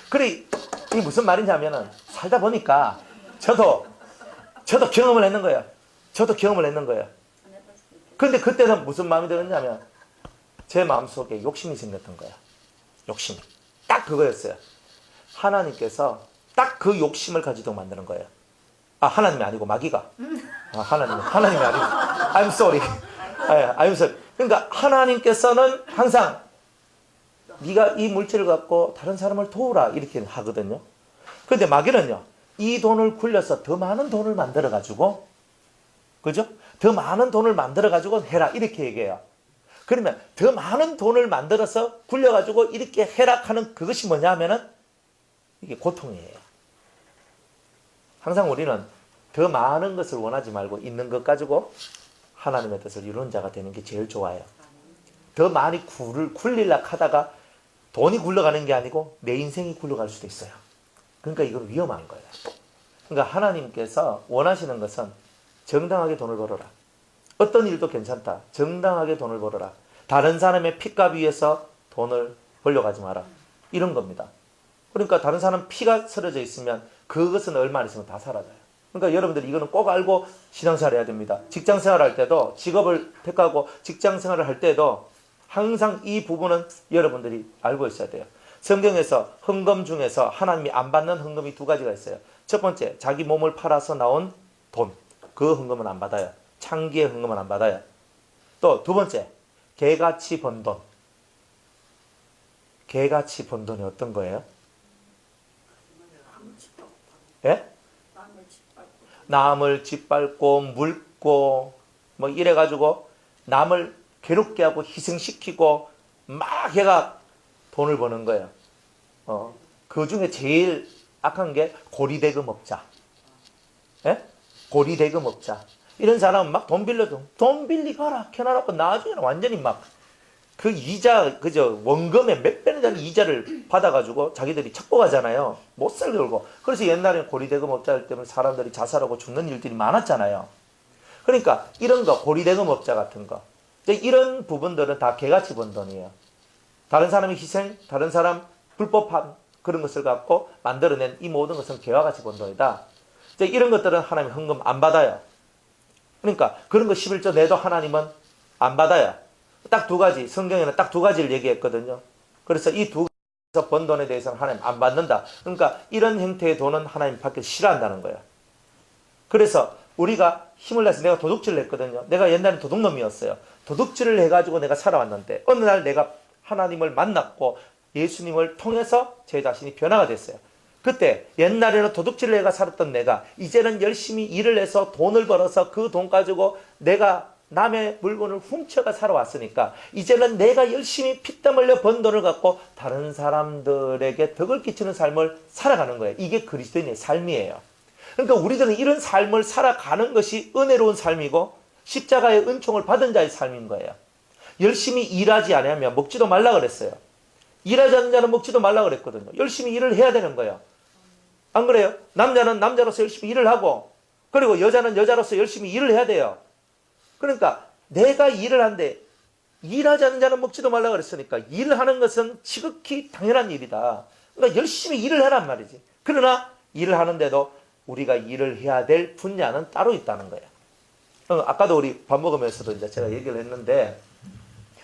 그래, 이게 무슨 말이냐면은 살다 보니까 저도 경험을 했는 거예요. 저도 경험을 했는 거예요. 근데 그때는 무슨 마음이 들었냐면 제 마음속에 욕심이 생겼던 거예요. 욕심이. 딱 그거였어요. 하나님께서 딱 그 욕심을 가지도록 만드는 거예요. 하나님이 아니고 마귀가. 하나님이 아니고. I'm sorry. I'm sorry. 그러니까 하나님께서는 항상 네가 이 물질을 갖고 다른 사람을 도우라 이렇게 하거든요. 그런데 마귀는요. 이 돈을 굴려서 더 많은 돈을 만들어가지고, 그죠? 더 많은 돈을 만들어가지고 해라 이렇게 얘기해요. 그러면 더 많은 돈을 만들어서 굴려가지고 이렇게 해라 하는 그것이 뭐냐면은 이게 고통이에요. 항상 우리는 더 많은 것을 원하지 말고 있는 것 가지고 하나님의 뜻을 이루는 자가 되는 게 제일 좋아요. 더 많이 굴리려고 하다가 돈이 굴러가는 게 아니고 내 인생이 굴러갈 수도 있어요. 그러니까 이건 위험한 거예요. 그러니까 하나님께서 원하시는 것은 정당하게 돈을 벌어라. 어떤 일도 괜찮다. 정당하게 돈을 벌어라. 다른 사람의 피값 위해서 돈을 벌려가지 마라. 이런 겁니다. 그러니까 다른 사람 피가 서려져 있으면 그것은 얼마 안 있으면 다 사라져요. 그러니까 여러분들이 이거는 꼭 알고 신앙생활을 해야 됩니다. 직장생활 할 때도 직업을 택하고 직장생활을 할 때도 항상 이 부분은 여러분들이 알고 있어야 돼요. 성경에서 헌금 중에서 하나님이 안 받는 헌금이 두 가지가 있어요. 첫 번째, 자기 몸을 팔아서 나온 돈. 그 헌금은 안 받아요. 창기의 헌금은 안 받아요. 또 두 번째, 개같이 번 돈. 개같이 번 돈이 어떤 거예요? 예? 남을 짓밟고 물고 뭐 이래가지고 남을 괴롭게 하고 희생시키고 막 얘가 돈을 버는 거예요. 그 중에 제일 악한 게 고리대금업자. 예? 고리대금업자. 이런 사람은 막 돈 빌려줘. 돈 빌리 가라. 켜놔놓고 나중에는 완전히 막 그 이자, 그저 원금의 몇 배는 되는 이자를 받아가지고 자기들이 착복하잖아요. 못 살게 굴고. 그래서 옛날에는 고리대금업자 때문에 사람들이 자살하고 죽는 일들이 많았잖아요. 그러니까 이런 거, 고리대금업자 같은 거. 이런 부분들은 다 개같이 번 돈이에요. 다른 사람의 희생, 다른 사람 불법한 그런 것을 갖고 만들어낸 이 모든 것은 개와 같이 번 돈이다. 이런 것들은 하나님 헌금 안 받아요. 그러니까 그런 거 11조 내도 하나님은 안 받아요. 딱 두 가지, 성경에는 딱 두 가지를 얘기했거든요. 그래서 이 두 가지에서 번 돈에 대해서는 하나님 안 받는다. 그러니까 이런 형태의 돈은 하나님 받기 싫어한다는 거예요. 그래서 우리가 힘을 내서 내가 도둑질을 했거든요. 내가 옛날에 도둑놈이었어요. 도둑질을 해가지고 내가 살아왔는데 어느 날 내가 하나님을 만났고 예수님을 통해서 제 자신이 변화가 됐어요. 그때 옛날에는 도둑질을 해가 살았던 내가 이제는 열심히 일을 해서 돈을 벌어서 그 돈 가지고 내가 남의 물건을 훔쳐가 살아왔으니까 이제는 내가 열심히 피땀 흘려 번 돈을 갖고 다른 사람들에게 덕을 끼치는 삶을 살아가는 거예요. 이게 그리스도인의 삶이에요. 그러니까 우리들은 이런 삶을 살아가는 것이 은혜로운 삶이고 십자가의 은총을 받은 자의 삶인 거예요. 열심히 일하지 않으면 먹지도 말라 그랬어요. 일하지 않는 자는 먹지도 말라 그랬거든요. 열심히 일을 해야 되는 거예요. 안 그래요? 남자는 남자로서 열심히 일을 하고, 그리고 여자는 여자로서 열심히 일을 해야 돼요. 그러니까 내가 일을 하는데 일하지 않는 자는 먹지도 말라 그랬으니까 일을 하는 것은 지극히 당연한 일이다. 그러니까 열심히 일을 하란 말이지. 그러나 일을 하는데도 우리가 일을 해야 될 분야는 따로 있다는 거예요. 아까도 우리 밥 먹으면서도 이제 제가 얘기를 했는데,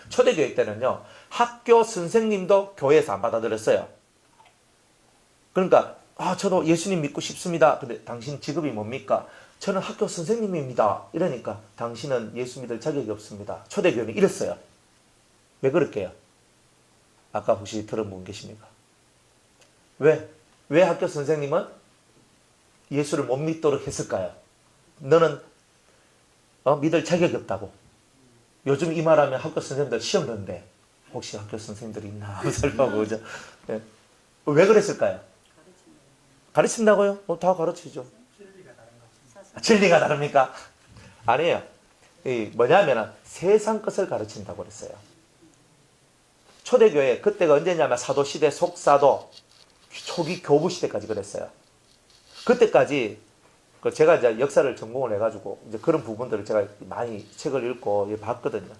초대교회 때는요, 학교 선생님도 교회에서 안 받아들였어요. 그러니까, 저도 예수님 믿고 싶습니다. 근데 당신 직업이 뭡니까? 저는 학교 선생님입니다. 이러니까, 당신은 예수 믿을 자격이 없습니다. 초대교회는 이랬어요. 왜 그럴게요? 아까 혹시 들은 분 계십니까? 왜 학교 선생님은 예수를 못 믿도록 했을까요? 너는 믿을 자격이 없다고. 요즘 이 말하면 학교 선생님들 시험 듣는데 혹시 학교 선생님들이 있나 살펴보고 그죠? 네. 왜 그랬을까요? 가르친다고요? 다 가르치죠. 진리가 다릅니까? 아니에요. 뭐냐면 세상 것을 가르친다고 그랬어요. 초대교회 그때가 언제냐면 사도시대 속사도 초기 교부시대까지 그랬어요. 그때까지 제가 이제 역사를 전공을 해가지고 이제 그런 부분들을 제가 많이 책을 읽고 봤거든요.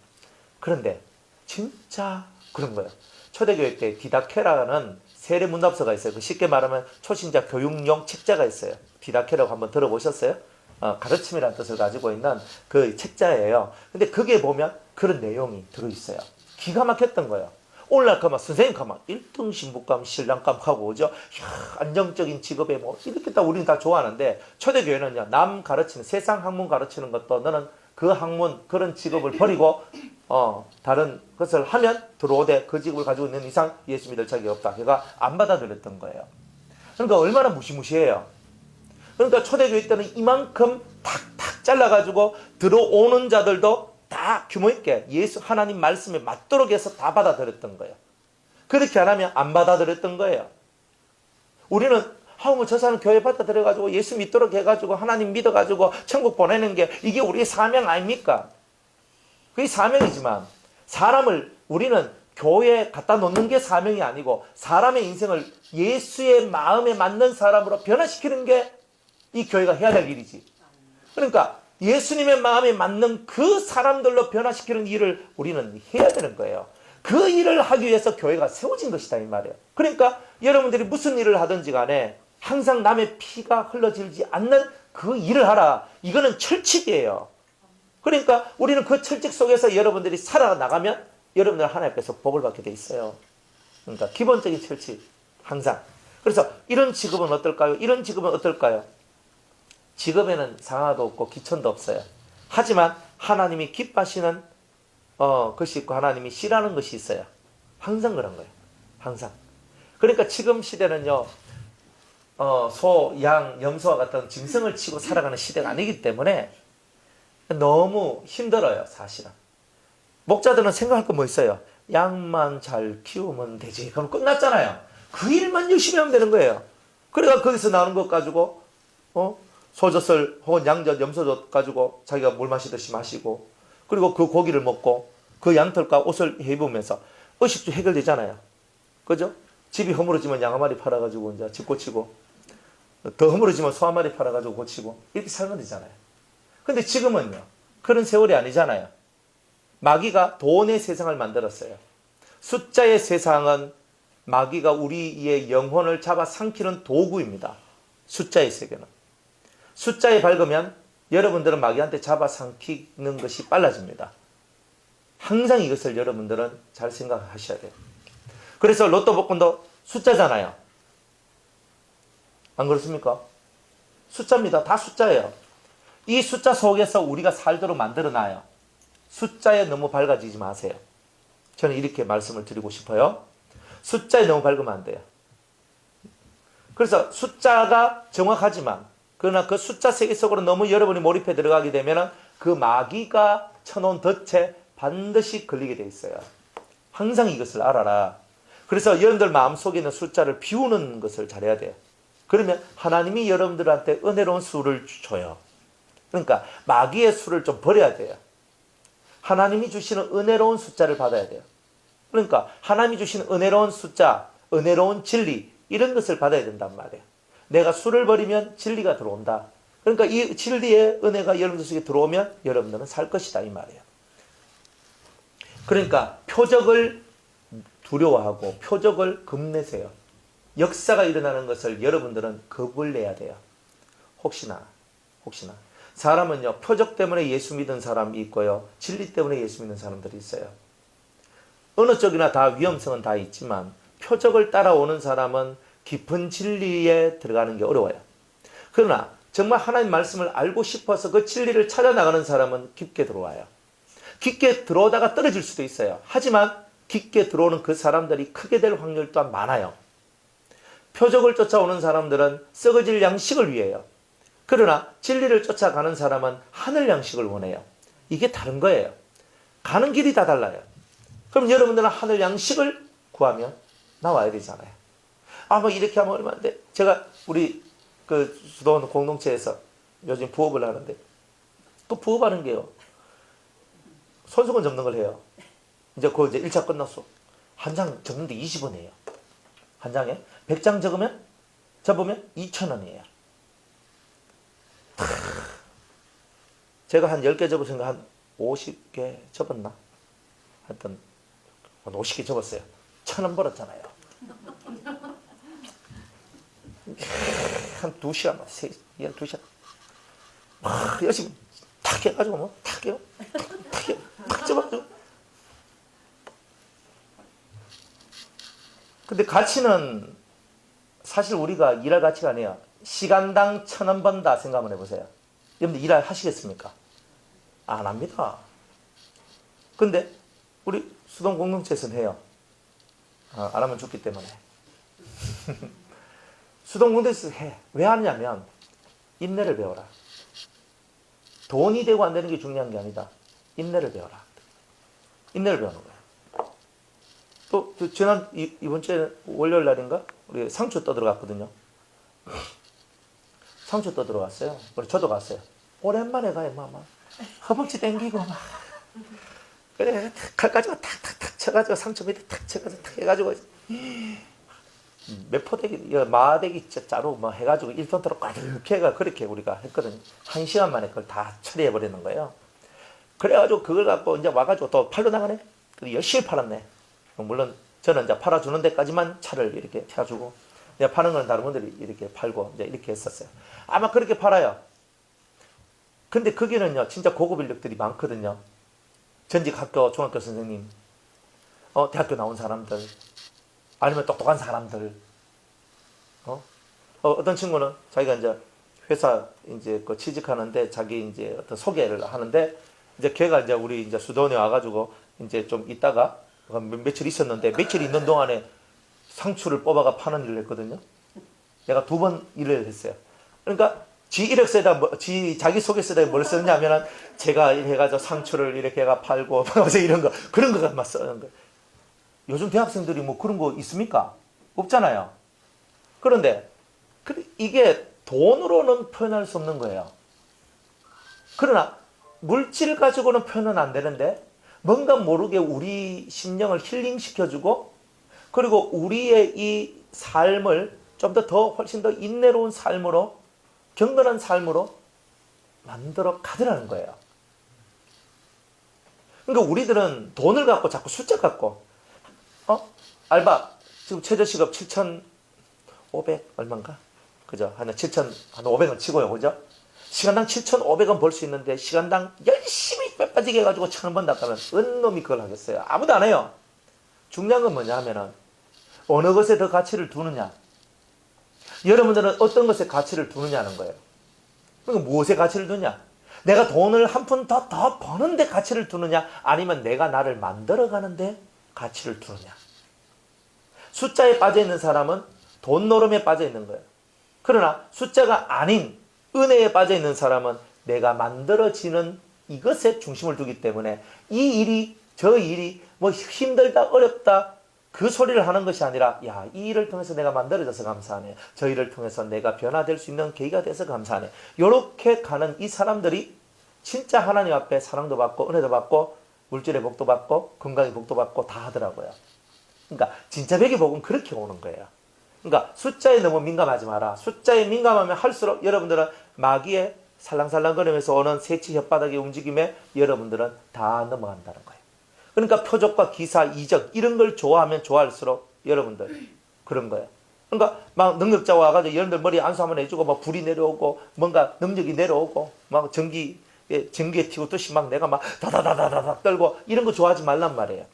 그런데 진짜 그런 거예요. 초대교회 때 디다케라는 세례문답서가 있어요. 쉽게 말하면 초신자 교육용 책자가 있어요. 디다케라고 한번 들어보셨어요? 가르침이라는 뜻을 가지고 있는 그 책자예요. 근데 거기에 보면 그런 내용이 들어있어요. 기가 막혔던 거예요. 오늘날 가면 선생님 가면 1등 신부감 신랑감 하고 그죠? 안정적인 직업에 뭐 이렇게 다 우리는 다 좋아하는데, 초대교회는요, 남 가르치는 세상 학문 가르치는 것도 너는 그 학문 그런 직업을 버리고 다른 것을 하면 들어오되 그 직업을 가지고 있는 이상 예수 믿을 자격이 없다. 걔가 안 받아들였던 거예요. 그러니까 얼마나 무시무시해요. 그러니까 초대교회 때는 이만큼 탁탁 잘라가지고 들어오는 자들도 다 규모 있게 예수 하나님 말씀에 맞도록 해서 다 받아들였던 거예요. 그렇게 안 하면 안 받아들였던 거예요. 우리는 뭐 저 사람 교회 받아들여가지고 예수 믿도록 해가지고 하나님 믿어가지고 천국 보내는 게 이게 우리의 사명 아닙니까? 그게 사명이지만 사람을 우리는 교회에 갖다 놓는 게 사명이 아니고 사람의 인생을 예수의 마음에 맞는 사람으로 변화시키는 게 이 교회가 해야 될 일이지. 그러니까 예수님의 마음에 맞는 그 사람들로 변화시키는 일을 우리는 해야 되는 거예요. 그 일을 하기 위해서 교회가 세워진 것이다 이 말이에요. 그러니까 여러분들이 무슨 일을 하든지 간에 항상 남의 피가 흘러지지 않는 그 일을 하라. 이거는 철칙이에요. 그러니까 우리는 그 철칙 속에서 여러분들이 살아나가면 여러분들 하나님께서 복을 받게 돼 있어요. 그러니까 기본적인 철칙 항상. 그래서 이런 직업은 어떨까요? 이런 직업은 어떨까요? 직업에는 상하도 없고 기천도 없어요. 하지만 하나님이 기뻐하시는 것이 있고 하나님이 싫어하는 것이 있어요. 항상 그런 거예요. 항상. 그러니까 지금 시대는요, 소, 양, 염소와 같은 짐승을 치고 살아가는 시대가 아니기 때문에 너무 힘들어요, 사실은. 목자들은 생각할 거 뭐 있어요? 양만 잘 키우면 되지. 그럼 끝났잖아요. 그 일만 열심히 하면 되는 거예요. 그러니까 거기서 나오는 것 가지고 소젖을 혹은 양젖, 염소젖 가지고 자기가 물 마시듯이 마시고, 그리고 그 고기를 먹고 그 양털과 옷을 입으면서 의식주 해결되잖아요. 그죠? 집이 허물어지면 양 한 마리 팔아가지고 이제 집 고치고, 더 허물어지면 소 한 마리 팔아가지고 고치고, 이렇게 살면 되잖아요. 근데 지금은요, 그런 세월이 아니잖아요. 마귀가 돈의 세상을 만들었어요. 숫자의 세상은 마귀가 우리의 영혼을 잡아 삼키는 도구입니다. 숫자의 세계는. 숫자에 밝으면 여러분들은 마귀한테 잡아 삼키는 것이 빨라집니다. 항상 이것을 여러분들은 잘 생각하셔야 돼요. 그래서 로또 복권도 숫자잖아요. 안 그렇습니까? 숫자입니다. 다 숫자예요. 이 숫자 속에서 우리가 살도록 만들어놔요. 숫자에 너무 밝아지지 마세요. 저는 이렇게 말씀을 드리고 싶어요. 숫자에 너무 밝으면 안 돼요. 그래서 숫자가 정확하지만, 그러나 그 숫자 세계 속으로 너무 여러분이 몰입해 들어가게 되면 그 마귀가 쳐놓은 덫에 반드시 걸리게 돼 있어요. 항상 이것을 알아라. 그래서 여러분들 마음속에 있는 숫자를 비우는 것을 잘해야 돼요. 그러면 하나님이 여러분들한테 은혜로운 수를 줘요. 그러니까 마귀의 수를 좀 버려야 돼요. 하나님이 주시는 은혜로운 숫자를 받아야 돼요. 그러니까 하나님이 주시는 은혜로운 숫자, 은혜로운 진리, 이런 것을 받아야 된단 말이에요. 내가 수를 버리면 진리가 들어온다. 그러니까 이 진리의 은혜가 여러분들 속에 들어오면 여러분들은 살 것이다, 이 말이에요. 그러니까 표적을 두려워하고 표적을 겁내세요. 역사가 일어나는 것을 여러분들은 겁을 내야 돼요. 혹시나 사람은요, 표적 때문에 예수 믿는 사람이 있고요, 진리 때문에 예수 믿는 사람들이 있어요. 어느 쪽이나 다 위험성은 다 있지만 표적을 따라오는 사람은 깊은 진리에 들어가는 게 어려워요. 그러나 정말 하나님 말씀을 알고 싶어서 그 진리를 찾아 나가는 사람은 깊게 들어와요. 깊게 들어오다가 떨어질 수도 있어요. 하지만 깊게 들어오는 그 사람들이 크게 될 확률 또한 많아요. 표적을 쫓아오는 사람들은 썩어질 양식을 위해요. 그러나 진리를 쫓아가는 사람은 하늘 양식을 원해요. 이게 다른 거예요. 가는 길이 다 달라요. 그럼 여러분들은 하늘 양식을 구하면 나와야 되잖아요. 뭐 이렇게 하면 얼마인데. 제가 우리 그 수도원 공동체에서 요즘 부업을 하는데, 또 부업하는 게요, 손수건 접는 걸 해요. 이제 1차 끝났어. 한 장 접는데 20원이에요. 한 장에 100장 접으면 2,000원이에요. 제가 한 10개 접었으니까 한 50개 접었나? 하여튼 한 50개 접었어요. 1,000원 벌었잖아요. 한 2시간, 12시간 열심히 탁 해가지고 탁 해요. 탁 접어가지고. 근데 가치는 사실 우리가 일할 가치가 아니에요. 시간당 1,000원 번다 생각 한번 해보세요. 여러분들 일할 하시겠습니까? 안 합니다. 근데 우리 수동 공동체에서는 해요. 안 하면 죽기 때문에. 수동 공동체에서 해. 왜 하느냐면 인내를 배워라. 돈이 되고 안 되는 게 중요한 게 아니다. 인내를 배워라. 인내를 배우는 거예요. 또 지난 이번 주에 월요일 날인가 우리 상추 떠들어갔거든요. 상추 떠들어갔어요. 우리 저도 갔어요. 오랜만에 가요. 막 허벅지 땡기고 막. 그래 칼 가지고 탁탁탁 쳐가지고 상추 밑에 탁 쳐가지고 탁 해가지고 매포대기 마대기 자루 뭐 해가지고 1톤으로 꽉 해가 그렇게 우리가 했거든요. 1시간 만에 그걸 다 처리해 버리는 거예요. 그래가지고 그걸 갖고 이제 와가지고 또 팔러 나가네. 그래서 열심히 팔았네. 물론 저는 이제 팔아주는 데까지만 차를 이렇게 태워주고, 이제 파는 건 다른 분들이 이렇게 팔고 이제 이렇게 했었어요. 아마 그렇게 팔아요. 근데 거기는요 진짜 고급 인력들이 많거든요. 전직 학교 중학교 선생님, 대학교 나온 사람들, 아니면 똑똑한 사람들. 어떤 친구는 자기가 이제 회사 이제 그 취직하는데 자기 이제 어떤 소개를 하는데, 이제 걔가 이제 우리 이제 수도원에 와가지고 이제 좀 있다가 며칠 있었는데, 며칠 있는 동안에 상추를 뽑아가 파는 일을 했거든요. 내가 2번 일을 했어요. 그러니까 지 이력서에다 지 자기소개서에 뭘 썼냐면은 제가 해가지고 상추를 이렇게 해가 팔고 이런 거, 그런 거만 쓰는 거. 요즘 대학생들이 뭐 그런 거 있습니까? 없잖아요. 그런데 이게 돈으로는 표현할 수 없는 거예요. 그러나 물질 가지고는 표현은 안 되는데 뭔가 모르게 우리 심령을 힐링시켜주고, 그리고 우리의 이 삶을 좀 더 훨씬 더 인내로운 삶으로, 경건한 삶으로 만들어 가더라는 거예요. 그러니까 우리들은 돈을 갖고 자꾸 숫자 갖고, 알바 지금 최저시급 7,500 얼마인가? 그죠? 한 7,500원 치고요. 그죠? 시간당 7,500원 벌 수 있는데 시간당 열심히 빼 빠지게 해가지고 1,000원 번다 하면 어느 놈이 그걸 하겠어요? 아무도 안 해요. 중요한 건 뭐냐 하면은 어느 것에 더 가치를 두느냐. 여러분들은 어떤 것에 가치를 두느냐는 거예요. 그러니까 무엇에 가치를 두냐? 내가 돈을 한 푼 더 버는데 가치를 두느냐, 아니면 내가 나를 만들어가는데 가치를 두느냐. 숫자에 빠져있는 사람은 돈 노름에 빠져있는 거예요. 그러나 숫자가 아닌 은혜에 빠져있는 사람은 내가 만들어지는 이것에 중심을 두기 때문에 이 일이 저 일이 뭐 힘들다 어렵다 그 소리를 하는 것이 아니라 야, 이 일을 통해서 내가 만들어져서 감사하네. 저 일을 통해서 내가 변화될 수 있는 계기가 돼서 감사하네. 이렇게 가는 이 사람들이 진짜 하나님 앞에 사랑도 받고 은혜도 받고 물질의 복도 받고 건강의 복도 받고 다 하더라고요. 그러니까 진짜 백의 복은 그렇게 오는 거예요. 그러니까 숫자에 너무 민감하지 마라. 숫자에 민감하면 할수록 여러분들은 마귀의 살랑살랑거리면서 오는 새치 혓바닥의 움직임에 여러분들은 다 넘어간다는 거예요. 그러니까 표적과 기사, 이적 이런 걸 좋아하면 좋아할수록 여러분들 그런 거예요. 그러니까 막 능력자 와가지고 여러분들 머리에 안수 한번 해주고 막 불이 내려오고 뭔가 능력이 내려오고 막 전기에 튀고 뜻이 막 내가 막 다다다다다닥 떨고 이런 거 좋아하지 말란 말이에요.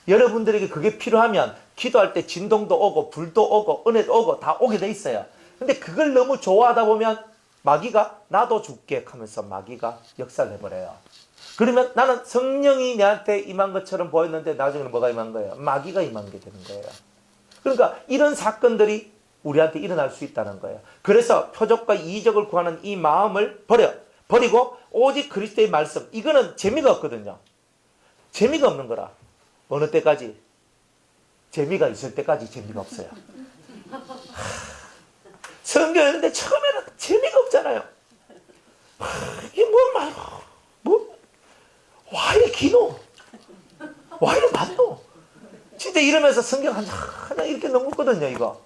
여러분들에게 그게 필요하면 기도할 때 진동도 오고 불도 오고 은혜도 오고 다 오게 돼 있어요. 근데 그걸 너무 좋아하다 보면 마귀가 나도 줄게 하면서 마귀가 역사를 해버려요. 그러면 나는 성령이 내한테 임한 것처럼 보였는데 나중에는 뭐가 임한 거예요? 마귀가 임한 게 되는 거예요. 그러니까 이런 사건들이 우리한테 일어날 수 있다는 거예요. 그래서 표적과 이적을 구하는 이 마음을 버리고 오직 그리스도의 말씀. 이거는 재미가 없거든요. 재미가 없는 거라. 어느 때까지? 재미가 있을 때까지 재미가 없어요. 성경 읽는데 처음에는 재미가 없잖아요. 이게 와 이래 기노? 와 이래 많노? 진짜 이러면서 성경 하나 이렇게 넘었거든요, 이거.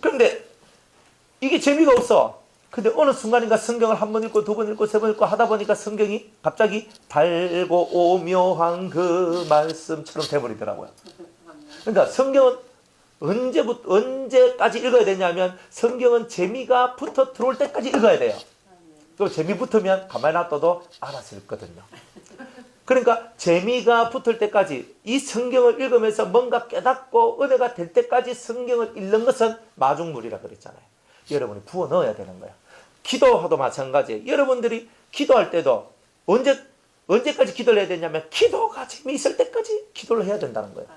그런데 이게 재미가 없어. 근데 어느 순간인가 성경을 한 번 읽고 두 번 읽고 세 번 읽고 하다 보니까 성경이 갑자기 달고 오묘한 그 말씀처럼 돼버리더라고요. 그러니까 성경은 언제까지 읽어야 되냐면 성경은 재미가 붙어 들어올 때까지 읽어야 돼요. 또 재미 붙으면 가만히 놔둬도 알아서 읽거든요. 그러니까 재미가 붙을 때까지 이 성경을 읽으면서 뭔가 깨닫고 은혜가 될 때까지 성경을 읽는 것은 마중물이라 그랬잖아요. 여러분이 부어 넣어야 되는 거예요. 기도하도 마찬가지예요. 여러분들이 기도할 때도 언제까지 기도를 해야 되냐면 기도가 재미있을 때까지 기도를 해야 된다는 거예요.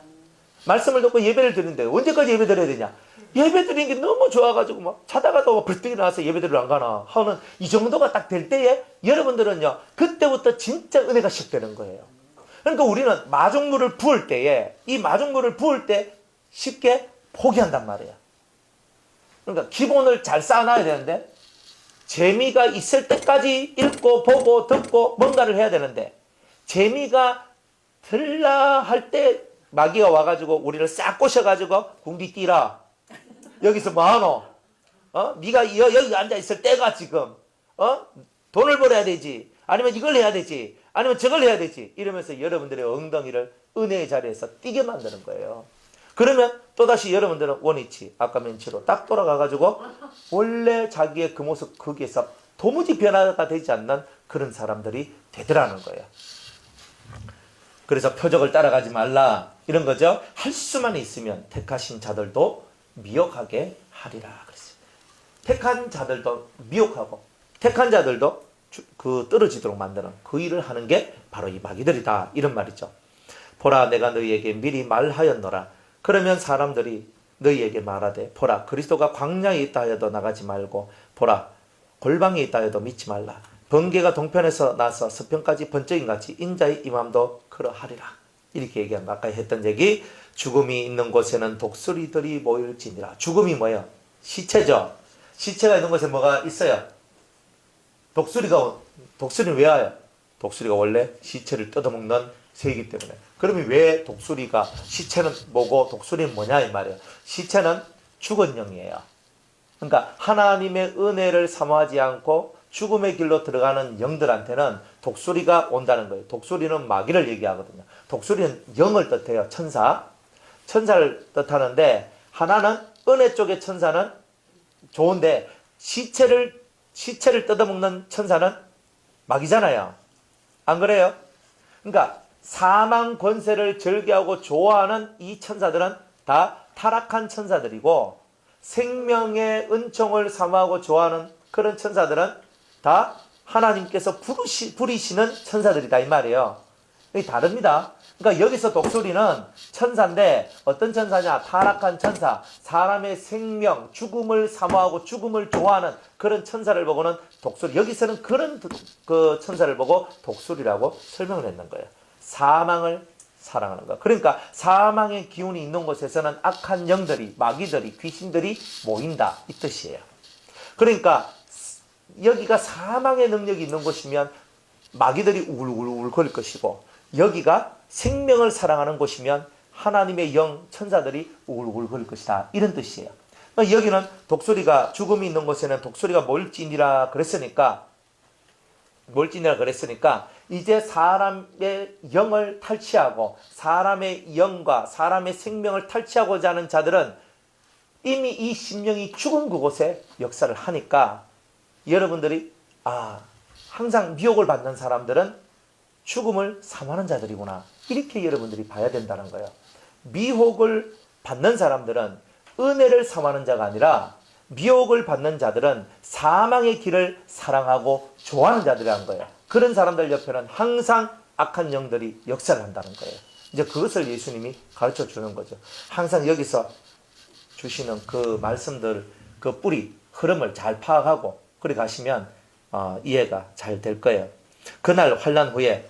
말씀을 듣고 예배를 드리는데 언제까지 예배 드려야 되냐? 예배 드리는 게 너무 좋아가지고 막 자다가도 벌떡 일어나서 예배 드리러 안 가나 하는 이 정도가 딱 될 때에 여러분들은요 그때부터 진짜 은혜가 시작되는 거예요. 그러니까 우리는 마중물을 부을 때에 이 마중물을 부을 때 쉽게 포기한단 말이에요. 그러니까 기본을 잘 쌓아놔야 되는데 재미가 있을 때까지 읽고 보고 듣고 뭔가를 해야 되는데 재미가 들라 할 때 마귀가 와가지고 우리를 싹 꼬셔가지고 궁디 뛰라. 여기서 뭐하노? 네가 여기 앉아있을 때가 지금 돈을 벌어야 되지. 아니면 이걸 해야 되지. 아니면 저걸 해야 되지. 이러면서 여러분들의 엉덩이를 은혜의 자리에서 뛰게 만드는 거예요. 그러면 또다시 여러분들은 원위치 아까 맨치로 딱 돌아가가지고 원래 자기의 그 모습 거기에서 도무지 변화가 되지 않는 그런 사람들이 되더라는 거예요. 그래서 표적을 따라가지 말라 이런 거죠. 할 수만 있으면 택하신 자들도 미혹하게 하리라 그랬어요. 택한 자들도 미혹하고 택한 자들도 떨어지도록 만드는 그 일을 하는 게 바로 이 마귀들이다 이런 말이죠. 보라 내가 너희에게 미리 말하였노라. 그러면 사람들이 너희에게 말하되 보라 그리스도가 광야에 있다 하여도 나가지 말고 보라 골방에 있다 하여도 믿지 말라. 번개가 동편에서 나서 서편까지 번쩍인같이 인자의 임함도 그러하리라. 이렇게 얘기한 거 아까 했던 얘기. 죽음이 있는 곳에는 독수리들이 모일지니라. 죽음이 뭐예요? 시체죠. 시체가 있는 곳에 뭐가 있어요? 독수리는 왜 와요? 독수리가 원래 시체를 뜯어먹는 새이기 때문에. 그러면 왜 독수리가 시체는 뭐고 독수리는 뭐냐 이 말이에요. 시체는 죽은 영이에요. 그러니까 하나님의 은혜를 사모하지 않고 죽음의 길로 들어가는 영들한테는 독수리가 온다는 거예요. 독수리는 마귀를 얘기하거든요. 독수리는 영을 뜻해요. 천사를 뜻하는데 하나는 은혜 쪽의 천사는 좋은데 시체를 뜯어먹는 천사는 마귀잖아요. 안 그래요? 그러니까 사망 권세를 즐겨하고 좋아하는 이 천사들은 다 타락한 천사들이고 생명의 은총을 사모하고 좋아하는 그런 천사들은 다 하나님께서 부리시는 천사들이다 이 말이에요. 이게 다릅니다. 그러니까 여기서 독수리는 천사인데 어떤 천사냐? 타락한 천사, 사람의 생명, 죽음을 사모하고 죽음을 좋아하는 그런 천사를 보고는 독수리. 여기서는 그런 그 천사를 보고 독수리라고 설명을 했는 거예요. 사망을 사랑하는 거. 그러니까 사망의 기운이 있는 곳에서는 악한 영들이, 마귀들이, 귀신들이 모인다 이 뜻이에요. 그러니까 여기가 사망의 능력이 있는 곳이면 마귀들이 우글우글 거릴 것이고, 여기가 생명을 사랑하는 곳이면 하나님의 영, 천사들이 우글우글 거릴 것이다. 이런 뜻이에요. 여기는 독수리가, 죽음이 있는 곳에는 독수리가 몰지니라 그랬으니까 이제 사람의 영을 탈취하고 사람의 영과 사람의 생명을 탈취하고자 하는 자들은 이미 이 심령이 죽은 그곳에 역사를 하니까, 여러분들이 항상 미혹을 받는 사람들은 죽음을 사모하는 자들이구나, 이렇게 여러분들이 봐야 된다는 거예요. 미혹을 받는 사람들은 은혜를 사모하는 자가 아니라, 미혹을 받는 자들은 사망의 길을 사랑하고 좋아하는 자들이라는 거예요. 그런 사람들 옆에는 항상 악한 영들이 역사를 한다는 거예요. 이제 그것을 예수님이 가르쳐 주는 거죠. 항상 여기서 주시는 그 말씀들, 그 뿌리, 흐름을 잘 파악하고 그리 가시면 이해가 잘 될 거예요. 그날 환난 후에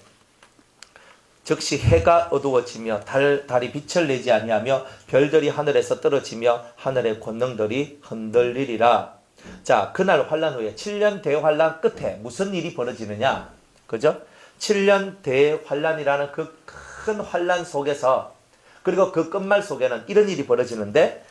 즉시 해가 어두워지며 달이 빛을 내지 아니하며 별들이 하늘에서 떨어지며 하늘의 권능들이 흔들리리라. 자, 그날 환난 후에 7년 대환란 끝에 무슨 일이 벌어지느냐? 그죠? 7년 대환란이라는 그 큰 환란 속에서, 그리고 그 끝말 속에는 이런 일이 벌어지는데,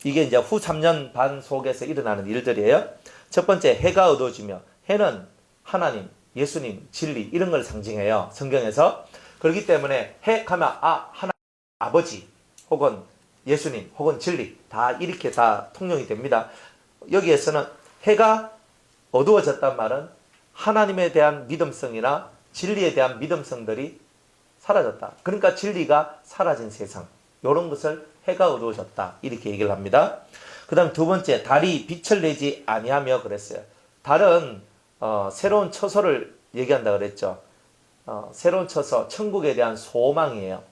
이게 이제 후 3년 반 속에서 일어나는 일들이에요. 첫 번째, 해가 어두워지며, 해는 하나님, 예수님, 진리, 이런 걸 상징해요, 성경에서. 그렇기 때문에 해 가면 하나님, 아버지, 혹은 예수님, 혹은 진리, 다 이렇게 다 통용이 됩니다. 여기에서는 해가 어두워졌단 말은 하나님에 대한 믿음성이나 진리에 대한 믿음성들이 사라졌다. 그러니까 진리가 사라진 세상, 이런 것을 해가 어두워졌다, 이렇게 얘기를 합니다. 그 다음 두 번째, 달이 빛을 내지 아니하며 그랬어요. 달은 새로운 처소를 얘기한다 그랬죠. 새로운 처소, 천국에 대한 소망이에요.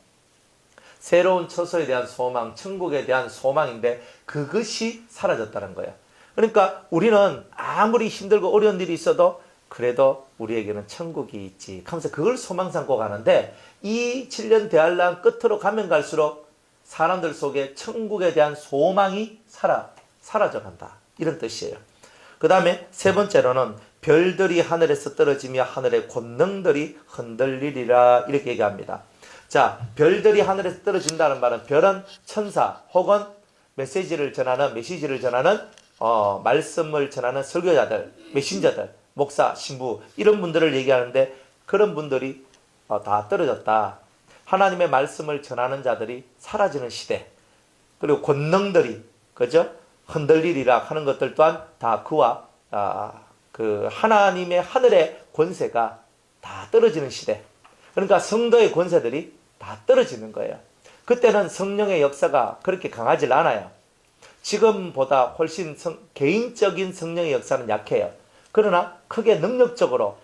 새로운 처소에 대한 소망, 천국에 대한 소망인데 그것이 사라졌다는 거예요. 그러니까 우리는 아무리 힘들고 어려운 일이 있어도 그래도 우리에게는 천국이 있지 하면서 그걸 소망 삼고 가는데, 이 7년 대환란 끝으로 가면 갈수록 사람들 속에 천국에 대한 소망이 사라져 간다, 이런 뜻이에요. 그 다음에 세 번째로는 별들이 하늘에서 떨어지며 하늘의 권능들이 흔들리리라, 이렇게 얘기합니다. 자, 별들이 하늘에서 떨어진다는 말은, 별은 천사 혹은 메시지를 전하는 말씀을 전하는 설교자들, 메신저들, 목사, 신부, 이런 분들을 얘기하는데, 그런 분들이 다 떨어졌다. 하나님의 말씀을 전하는 자들이 사라지는 시대, 그리고 권능들이, 그죠? 흔들리리라 하는 것들 또한 다 그와 그 하나님의 하늘의 권세가 다 떨어지는 시대. 그러니까 성도의 권세들이 다 떨어지는 거예요. 그때는 성령의 역사가 그렇게 강하질 않아요. 지금보다 훨씬 개인적인 성령의 역사는 약해요. 그러나 크게 능력적으로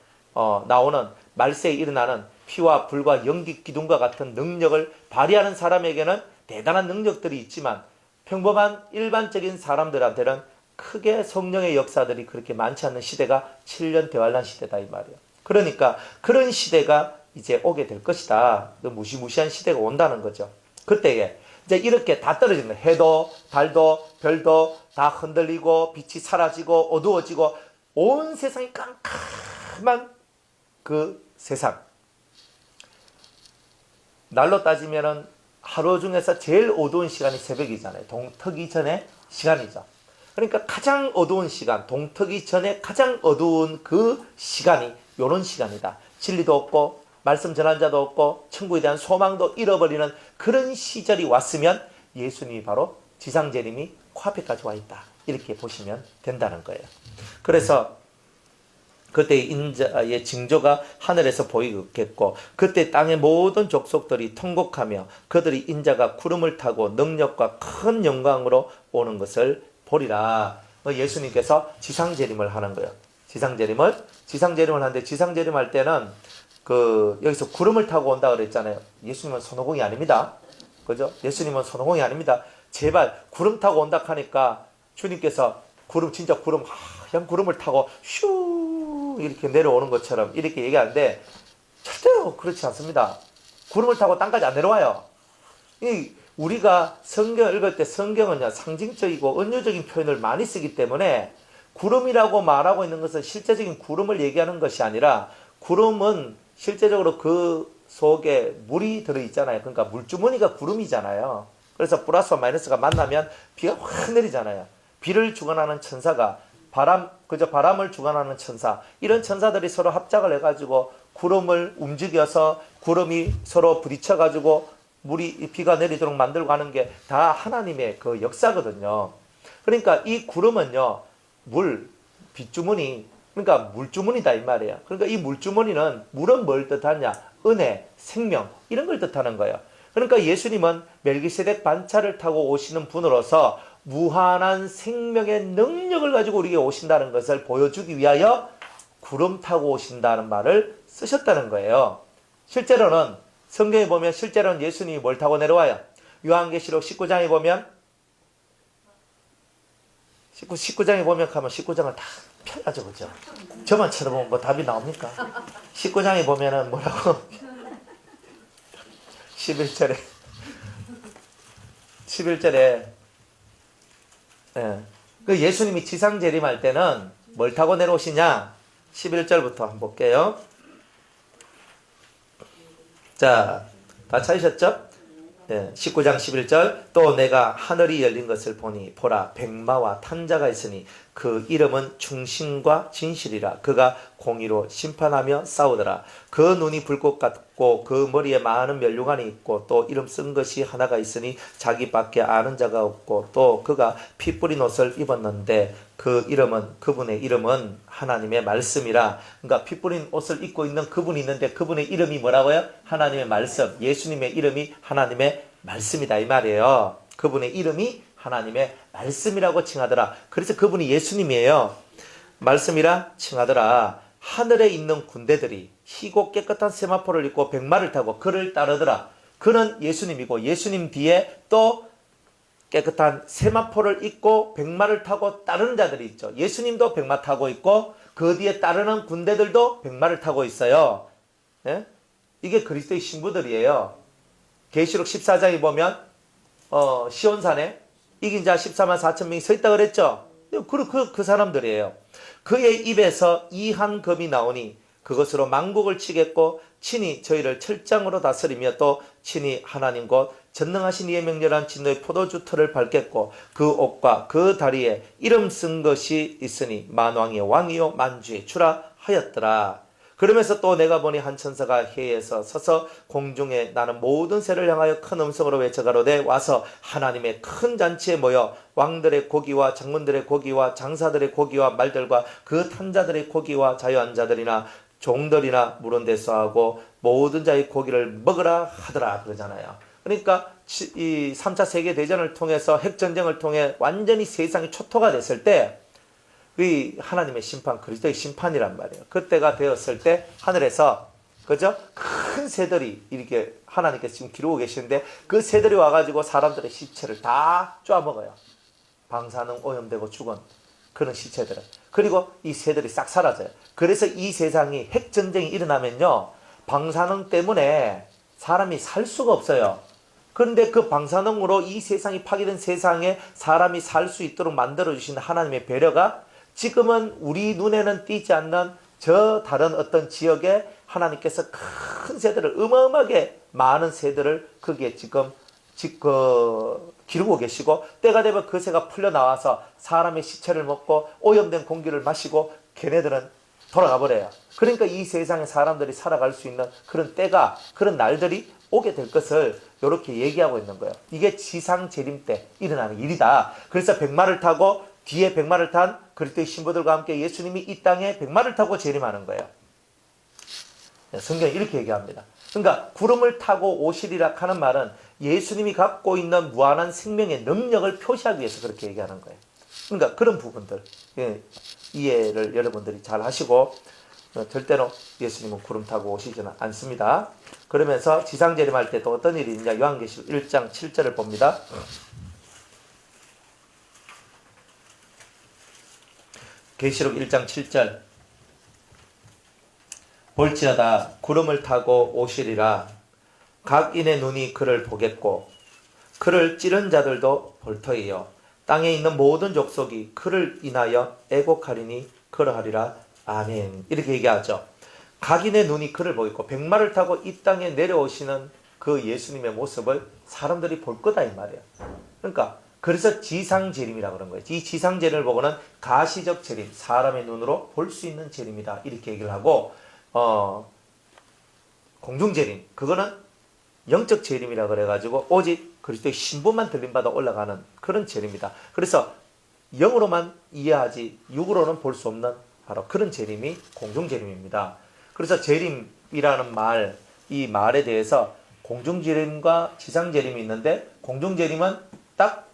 나오는, 말세에 일어나는 피와 불과 연기 기둥과 같은 능력을 발휘하는 사람에게는 대단한 능력들이 있지만, 평범한 일반적인 사람들한테는 크게 성령의 역사들이 그렇게 많지 않는 시대가 7년 대환란 시대다, 이 말이에요. 그러니까 그런 시대가 이제 오게 될 것이다. 무시무시한 시대가 온다는 거죠. 그때에 이제 이렇게 다 떨어지는 거예요. 해도 달도 별도 다 흔들리고 빛이 사라지고 어두워지고 온 세상이 깜깜한 그 세상. 날로 따지면은 하루 중에서 제일 어두운 시간이 새벽이잖아요. 동트기 전에 시간이죠. 그러니까 가장 어두운 시간, 동트기 전에 가장 어두운 그 시간이 요런 시간이다. 진리도 없고 말씀 전한 자도 없고 천국에 대한 소망도 잃어버리는 그런 시절이 왔으면 예수님이 바로 지상재림이 코앞에까지 와 있다, 이렇게 보시면 된다는 거예요. 그래서 그때 인자의 징조가 하늘에서 보이겠고, 그때 땅의 모든 족속들이 통곡하며 그들이 인자가 구름을 타고 능력과 큰 영광으로 오는 것을 보리라. 예수님께서 지상재림을 하는 거예요. 지상재림을 하는데, 지상재림할 때는 여기서 구름을 타고 온다 그랬잖아요. 예수님은 손오공이 아닙니다. 그죠? 예수님은 손오공이 아닙니다. 제발 구름 타고 온다 하니까 주님께서 진짜 하얀 구름을 타고 슈 이렇게 내려오는 것처럼 이렇게 얘기하는데 절대로 그렇지 않습니다. 구름을 타고 땅까지 안 내려와요. 우리가 성경을 읽을 때 성경은요, 상징적이고 은유적인 표현을 많이 쓰기 때문에 구름이라고 말하고 있는 것은 실제적인 구름을 얘기하는 것이 아니라 구름은 실제적으로 그 속에 물이 들어있잖아요. 그러니까 물주머니가 구름이잖아요. 그래서 플러스와 마이너스가 만나면 비가 확 내리잖아요. 비를 주관하는 천사가 바람을 주관하는 천사, 이런 천사들이 서로 합작을 해가지고 구름을 움직여서 구름이 서로 부딪혀가지고 비가 내리도록 만들고 하는 게 다 하나님의 그 역사거든요. 그러니까 이 구름은요, 빗주머니, 그러니까 물주머니다 이 말이에요. 그러니까 이 물주머니는 물은 뭘 뜻하냐? 은혜, 생명, 이런 걸 뜻하는 거예요. 그러니까 예수님은 멜기세덱 반차를 타고 오시는 분으로서 무한한 생명의 능력을 가지고 우리에게 오신다는 것을 보여주기 위하여 구름 타고 오신다는 말을 쓰셨다는 거예요. 실제로는 성경에 보면 실제로는 예수님이 뭘 타고 내려와요? 요한계시록 19장에 보면 19장에 보면 가면 19장을 다 펴야죠, 그죠? 저만 쳐다보면 뭐 답이 나옵니까? 19장에 보면은 뭐라고? 11절에 그 예수님이 지상 재림할 때는 뭘 타고 내려오시냐? 11절부터 한번 볼게요. 자, 다 찾으셨죠? 19장 11절. 또 내가 하늘이 열린 것을 보니 보라 백마와 탄자가 있으니 그 이름은 충신과 진실이라. 그가 공의로 심판하며 싸우더라. 그 눈이 불꽃 같고 그 머리에 많은 면류관이 있고 또 이름 쓴 것이 하나가 있으니 자기밖에 아는 자가 없고 또 그가 피 뿌린 옷을 입었는데 그분의 이름은 하나님의 말씀이라. 그러니까 피 뿌린 옷을 입고 있는 그분이 있는데 그분의 이름이 뭐라고요? 하나님의 말씀. 예수님의 이름이 하나님의 말씀이다 이 말이에요. 그분의 이름이 하나님의 말씀이라고 칭하더라. 그래서 그분이 예수님이에요. 말씀이라 칭하더라. 하늘에 있는 군대들이 희고 깨끗한 세마포를 입고 백마를 타고 그를 따르더라. 그는 예수님이고 예수님 뒤에 또 깨끗한 세마포를 입고 백마를 타고 따르는 자들이 있죠. 예수님도 백마 타고 있고 그 뒤에 따르는 군대들도 백마를 타고 있어요. 예? 이게 그리스도의 신부들이에요. 계시록 14장에 보면 시온산에 이긴 자 14만 4천 명이 서 있다 그랬죠. 그 사람들이에요. 그의 입에서 이 한 검이 나오니 그것으로 만국을 치겠고 친히 저희를 철장으로 다스리며 또 친히 하나님 곧 전능하신 이의 명렬한 진노의 포도주 틀을 밟겠고 그 옷과 그 다리에 이름 쓴 것이 있으니 만왕의 왕이요 만주의 주라 하였더라. 그러면서 또 내가 보니 한 천사가 해에서 서서 공중에 나는 모든 새를 향하여 큰 음성으로 외쳐가로되 와서 하나님의 큰 잔치에 모여 왕들의 고기와 장군들의 고기와 장사들의 고기와 말들과 그 탄자들의 고기와 자유한 자들이나 종들이나 물은 데서 하고 모든 자의 고기를 먹으라 하더라 그러잖아요. 그러니까 이 3차 세계대전을 통해서 핵전쟁을 통해 완전히 세상이 초토가 됐을 때 이 하나님의 심판, 그리스도의 심판이란 말이에요. 그때가 되었을 때 하늘에서 그죠? 큰 새들이 이렇게 하나님께서 지금 기르고 계시는데 그 새들이 와가지고 사람들의 시체를 다 쪼아먹어요. 방사능 오염되고 죽은 그런 시체들은. 그리고 이 새들이 싹 사라져요. 그래서 이 세상이 핵전쟁이 일어나면요, 방사능 때문에 사람이 살 수가 없어요. 그런데 그 방사능으로 이 세상이 파괴된 세상에 사람이 살 수 있도록 만들어주신 하나님의 배려가 지금은 우리 눈에는 띄지 않는 저 다른 어떤 지역에 하나님께서 큰 새들을, 어마어마하게 많은 새들을 거기에 지금 기르고 계시고, 때가 되면 그 새가 풀려나와서 사람의 시체를 먹고 오염된 공기를 마시고 걔네들은 돌아가 버려요. 그러니까 이 세상에 사람들이 살아갈 수 있는 그런 때가, 그런 날들이 오게 될 것을 이렇게 얘기하고 있는 거예요. 이게 지상 재림 때 일어나는 일이다. 그래서 백마를 타고 뒤에 백마를 탄 그리스도의 신부들과 함께 예수님이 이 땅에 백마를 타고 재림하는 거예요. 성경이 이렇게 얘기합니다. 그러니까 구름을 타고 오시리라 하는 말은 예수님이 갖고 있는 무한한 생명의 능력을 표시하기 위해서 그렇게 얘기하는 거예요. 그러니까 그런 부분들 이해를 여러분들이 잘 하시고, 절대로 예수님은 구름 타고 오시지는 않습니다. 그러면서 지상재림할 때 또 어떤 일이 있냐, 요한계시록 1장 7절을 봅니다. 계시록 1장 7절. 볼지어다 구름을 타고 오시리라. 각 인의 눈이 그를 보겠고 그를 찌른 자들도 볼 터이요 땅에 있는 모든 족속이 그를 인하여 애곡하리니 그러하리라. 아멘. 이렇게 얘기하죠. 각인의 눈이 그를 보겠고 백마를 타고 이 땅에 내려오시는 그 예수님의 모습을 사람들이 볼 거다 이 말이에요. 그러니까 그래서 지상재림이라고 그런 거예요. 이 지상재림을 보고는 가시적 재림, 사람의 눈으로 볼 수 있는 재림이다 이렇게 얘기를 하고, 공중재림, 그거는 영적 재림이라 그래가지고 오직 그리스도의 신부만 들림받아 올라가는 그런 재림이다. 그래서 영으로만 이해하지 육으로는 볼 수 없는 바로 그런 재림이 공중재림입니다. 그래서 재림이라는 말, 이 말에 대해서 공중재림과 지상재림이 있는데, 공중재림은 딱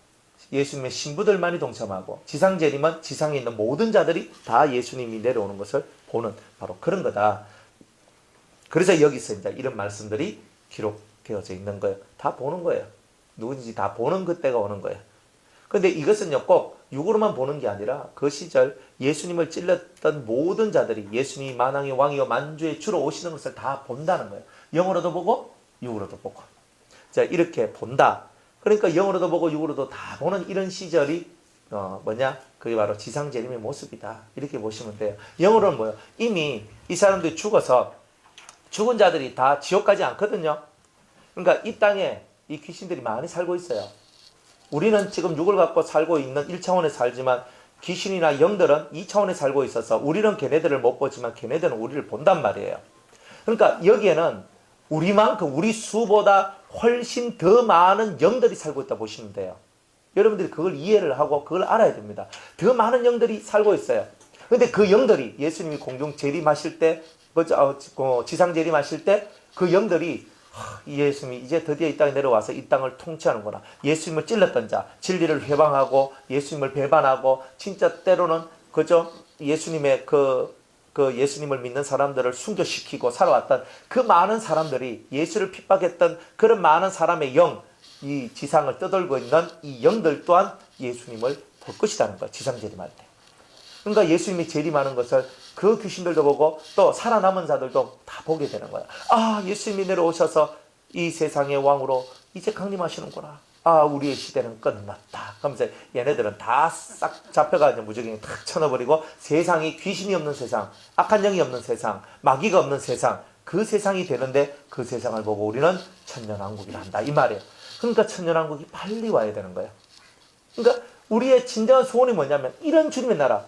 예수님의 신부들만이 동참하고, 지상재림은 지상에 있는 모든 자들이 다 예수님이 내려오는 것을 보는 바로 그런 거다. 그래서 여기서 이제 이런 말씀들이 기록되어져 있는 거예요. 다 보는 거예요. 누구든지 다 보는 그때가 오는 거예요. 그런데 이것은요, 꼭 육으로만 보는 게 아니라 그 시절 예수님을 찔렀던 모든 자들이 예수님이 만왕의 왕이요 만주의 주로 오시는 것을 다 본다는 거예요. 영으로도 보고 육으로도 보고. 자, 이렇게 본다. 그러니까 영으로도 보고 육으로도 다 보는 이런 시절이 뭐냐? 그게 바로 지상재림의 모습이다. 이렇게 보시면 돼요. 영으로는 뭐예요? 이미 이 사람들이 죽어서 죽은 자들이 다 지옥 가지 않거든요. 그러니까 이 땅에 이 귀신들이 많이 살고 있어요. 우리는 지금 육을 갖고 살고 있는 1차원에 살지만 귀신이나 영들은 2차원에 살고 있어서 우리는 걔네들을 못 보지만 걔네들은 우리를 본단 말이에요. 그러니까 여기에는 우리만큼 우리 수보다 훨씬 더 많은 영들이 살고 있다 보시면 돼요. 여러분들이 그걸 이해를 하고 그걸 알아야 됩니다. 더 많은 영들이 살고 있어요. 근데 그 영들이 예수님이 공중 재림하실 때, 지상 재림하실 때 그 영들이 예수님이 이제 드디어 이 땅에 내려와서 이 땅을 통치하는구나. 예수님을 찔렀던 자, 진리를 회방하고 예수님을 배반하고 진짜 때로는 그저 예수님의 그 예수님을 믿는 사람들을 순교시키고 살아왔던 그 많은 사람들이, 예수를 핍박했던 그런 많은 사람의 영, 이 지상을 떠돌고 있는 이 영들 또한 예수님을 볼 것이라는 거예요. 지상 재림할 때. 그러니까 예수님이 재림하는 것을 그 귀신들도 보고 또 살아남은 자들도 다 보게 되는 거야. 아, 예수님이 내려오셔서 이 세상의 왕으로 이제 강림하시는구나. 아, 우리의 시대는 끝났다. 그러면서 얘네들은 다 싹 잡혀가지고 무적행에 탁 쳐넣어버리고 세상이 귀신이 없는 세상, 악한 영이 없는 세상, 마귀가 없는 세상, 그 세상이 되는데 그 세상을 보고 우리는 천년왕국이라 한다 이 말이에요. 그러니까 천년왕국이 빨리 와야 되는 거예요. 그러니까 우리의 진정한 소원이 뭐냐면 이런 주님의 나라.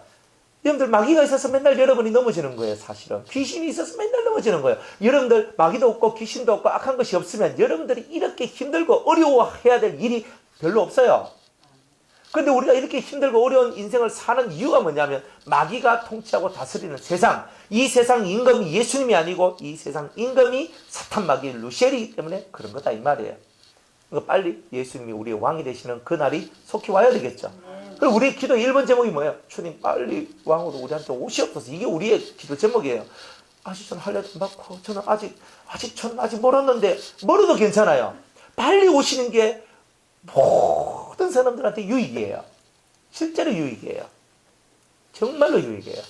여러분들 마귀가 있어서 맨날 여러분이 넘어지는 거예요. 사실은 귀신이 있어서 맨날 넘어지는 거예요. 여러분들 마귀도 없고 귀신도 없고 악한 것이 없으면 여러분들이 이렇게 힘들고 어려워해야 될 일이 별로 없어요. 그런데 우리가 이렇게 힘들고 어려운 인생을 사는 이유가 뭐냐면 마귀가 통치하고 다스리는 세상, 이 세상 임금이 예수님이 아니고 이 세상 임금이 사탄 마귀 루시엘이기 때문에 그런 거다 이 말이에요. 그러니까 빨리 예수님이 우리의 왕이 되시는 그날이 속히 와야 되겠죠. 그리고 우리의 기도 1번 제목이 뭐예요? 주님 빨리 왕으로 우리한테 오시옵소서. 이게 우리의 기도 제목이에요. 아직 저는 할 일도 많고 저는 아직 멀었는데 멀어도 괜찮아요. 빨리 오시는 게 모든 사람들한테 유익이에요. 실제로 유익이에요. 정말로 유익이에요.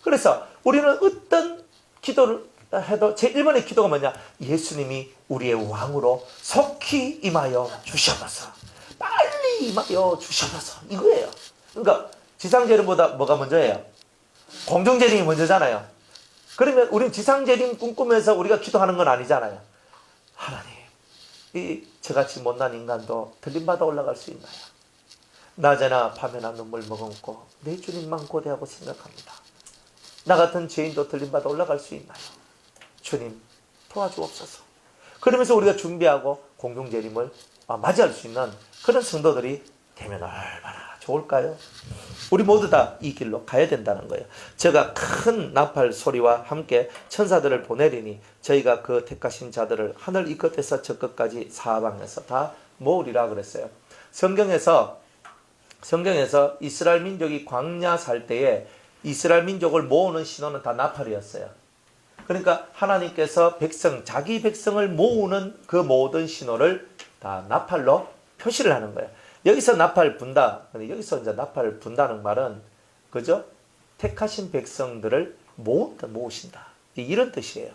그래서 우리는 어떤 기도를 해도 제 1번의 기도가 뭐냐? 예수님이 우리의 왕으로 속히 임하여 주시옵소서. 빨리 임하여 주시옵소서. 이거예요. 그러니까 지상재림보다 뭐가 먼저예요? 공중재림이 먼저잖아요. 그러면 우리는 지상재림 꿈꾸면서 우리가 기도하는 건 아니잖아요. 하나님, 이 저같이 못난 인간도 들림받아 올라갈 수 있나요? 낮에나 밤에나 눈물 머금고 내 주님만 고대하고 생각합니다. 나 같은 죄인도 들림받아 올라갈 수 있나요? 주님 도와주옵소서. 그러면서 우리가 준비하고 공중재림을 맞이할 수 있는 그런 성도들이 되면 얼마나 좋을까요? 우리 모두 다 이 길로 가야 된다는 거예요. 제가 큰 나팔 소리와 함께 천사들을 보내리니 저희가 그 택하신 자들을 하늘 이 끝에서 저 끝까지 사방에서 다 모으리라 그랬어요. 성경에서 이스라엘 민족이 광야 살 때에 이스라엘 민족을 모으는 신호는 다 나팔이었어요. 그러니까 하나님께서 자기 백성을 모으는 그 모든 신호를 다 나팔로 표시를 하는 거예요. 여기서 나팔 분다. 근데 여기서 이제 나팔 분다는 말은 그죠? 택하신 백성들을 모으신다. 이런 뜻이에요.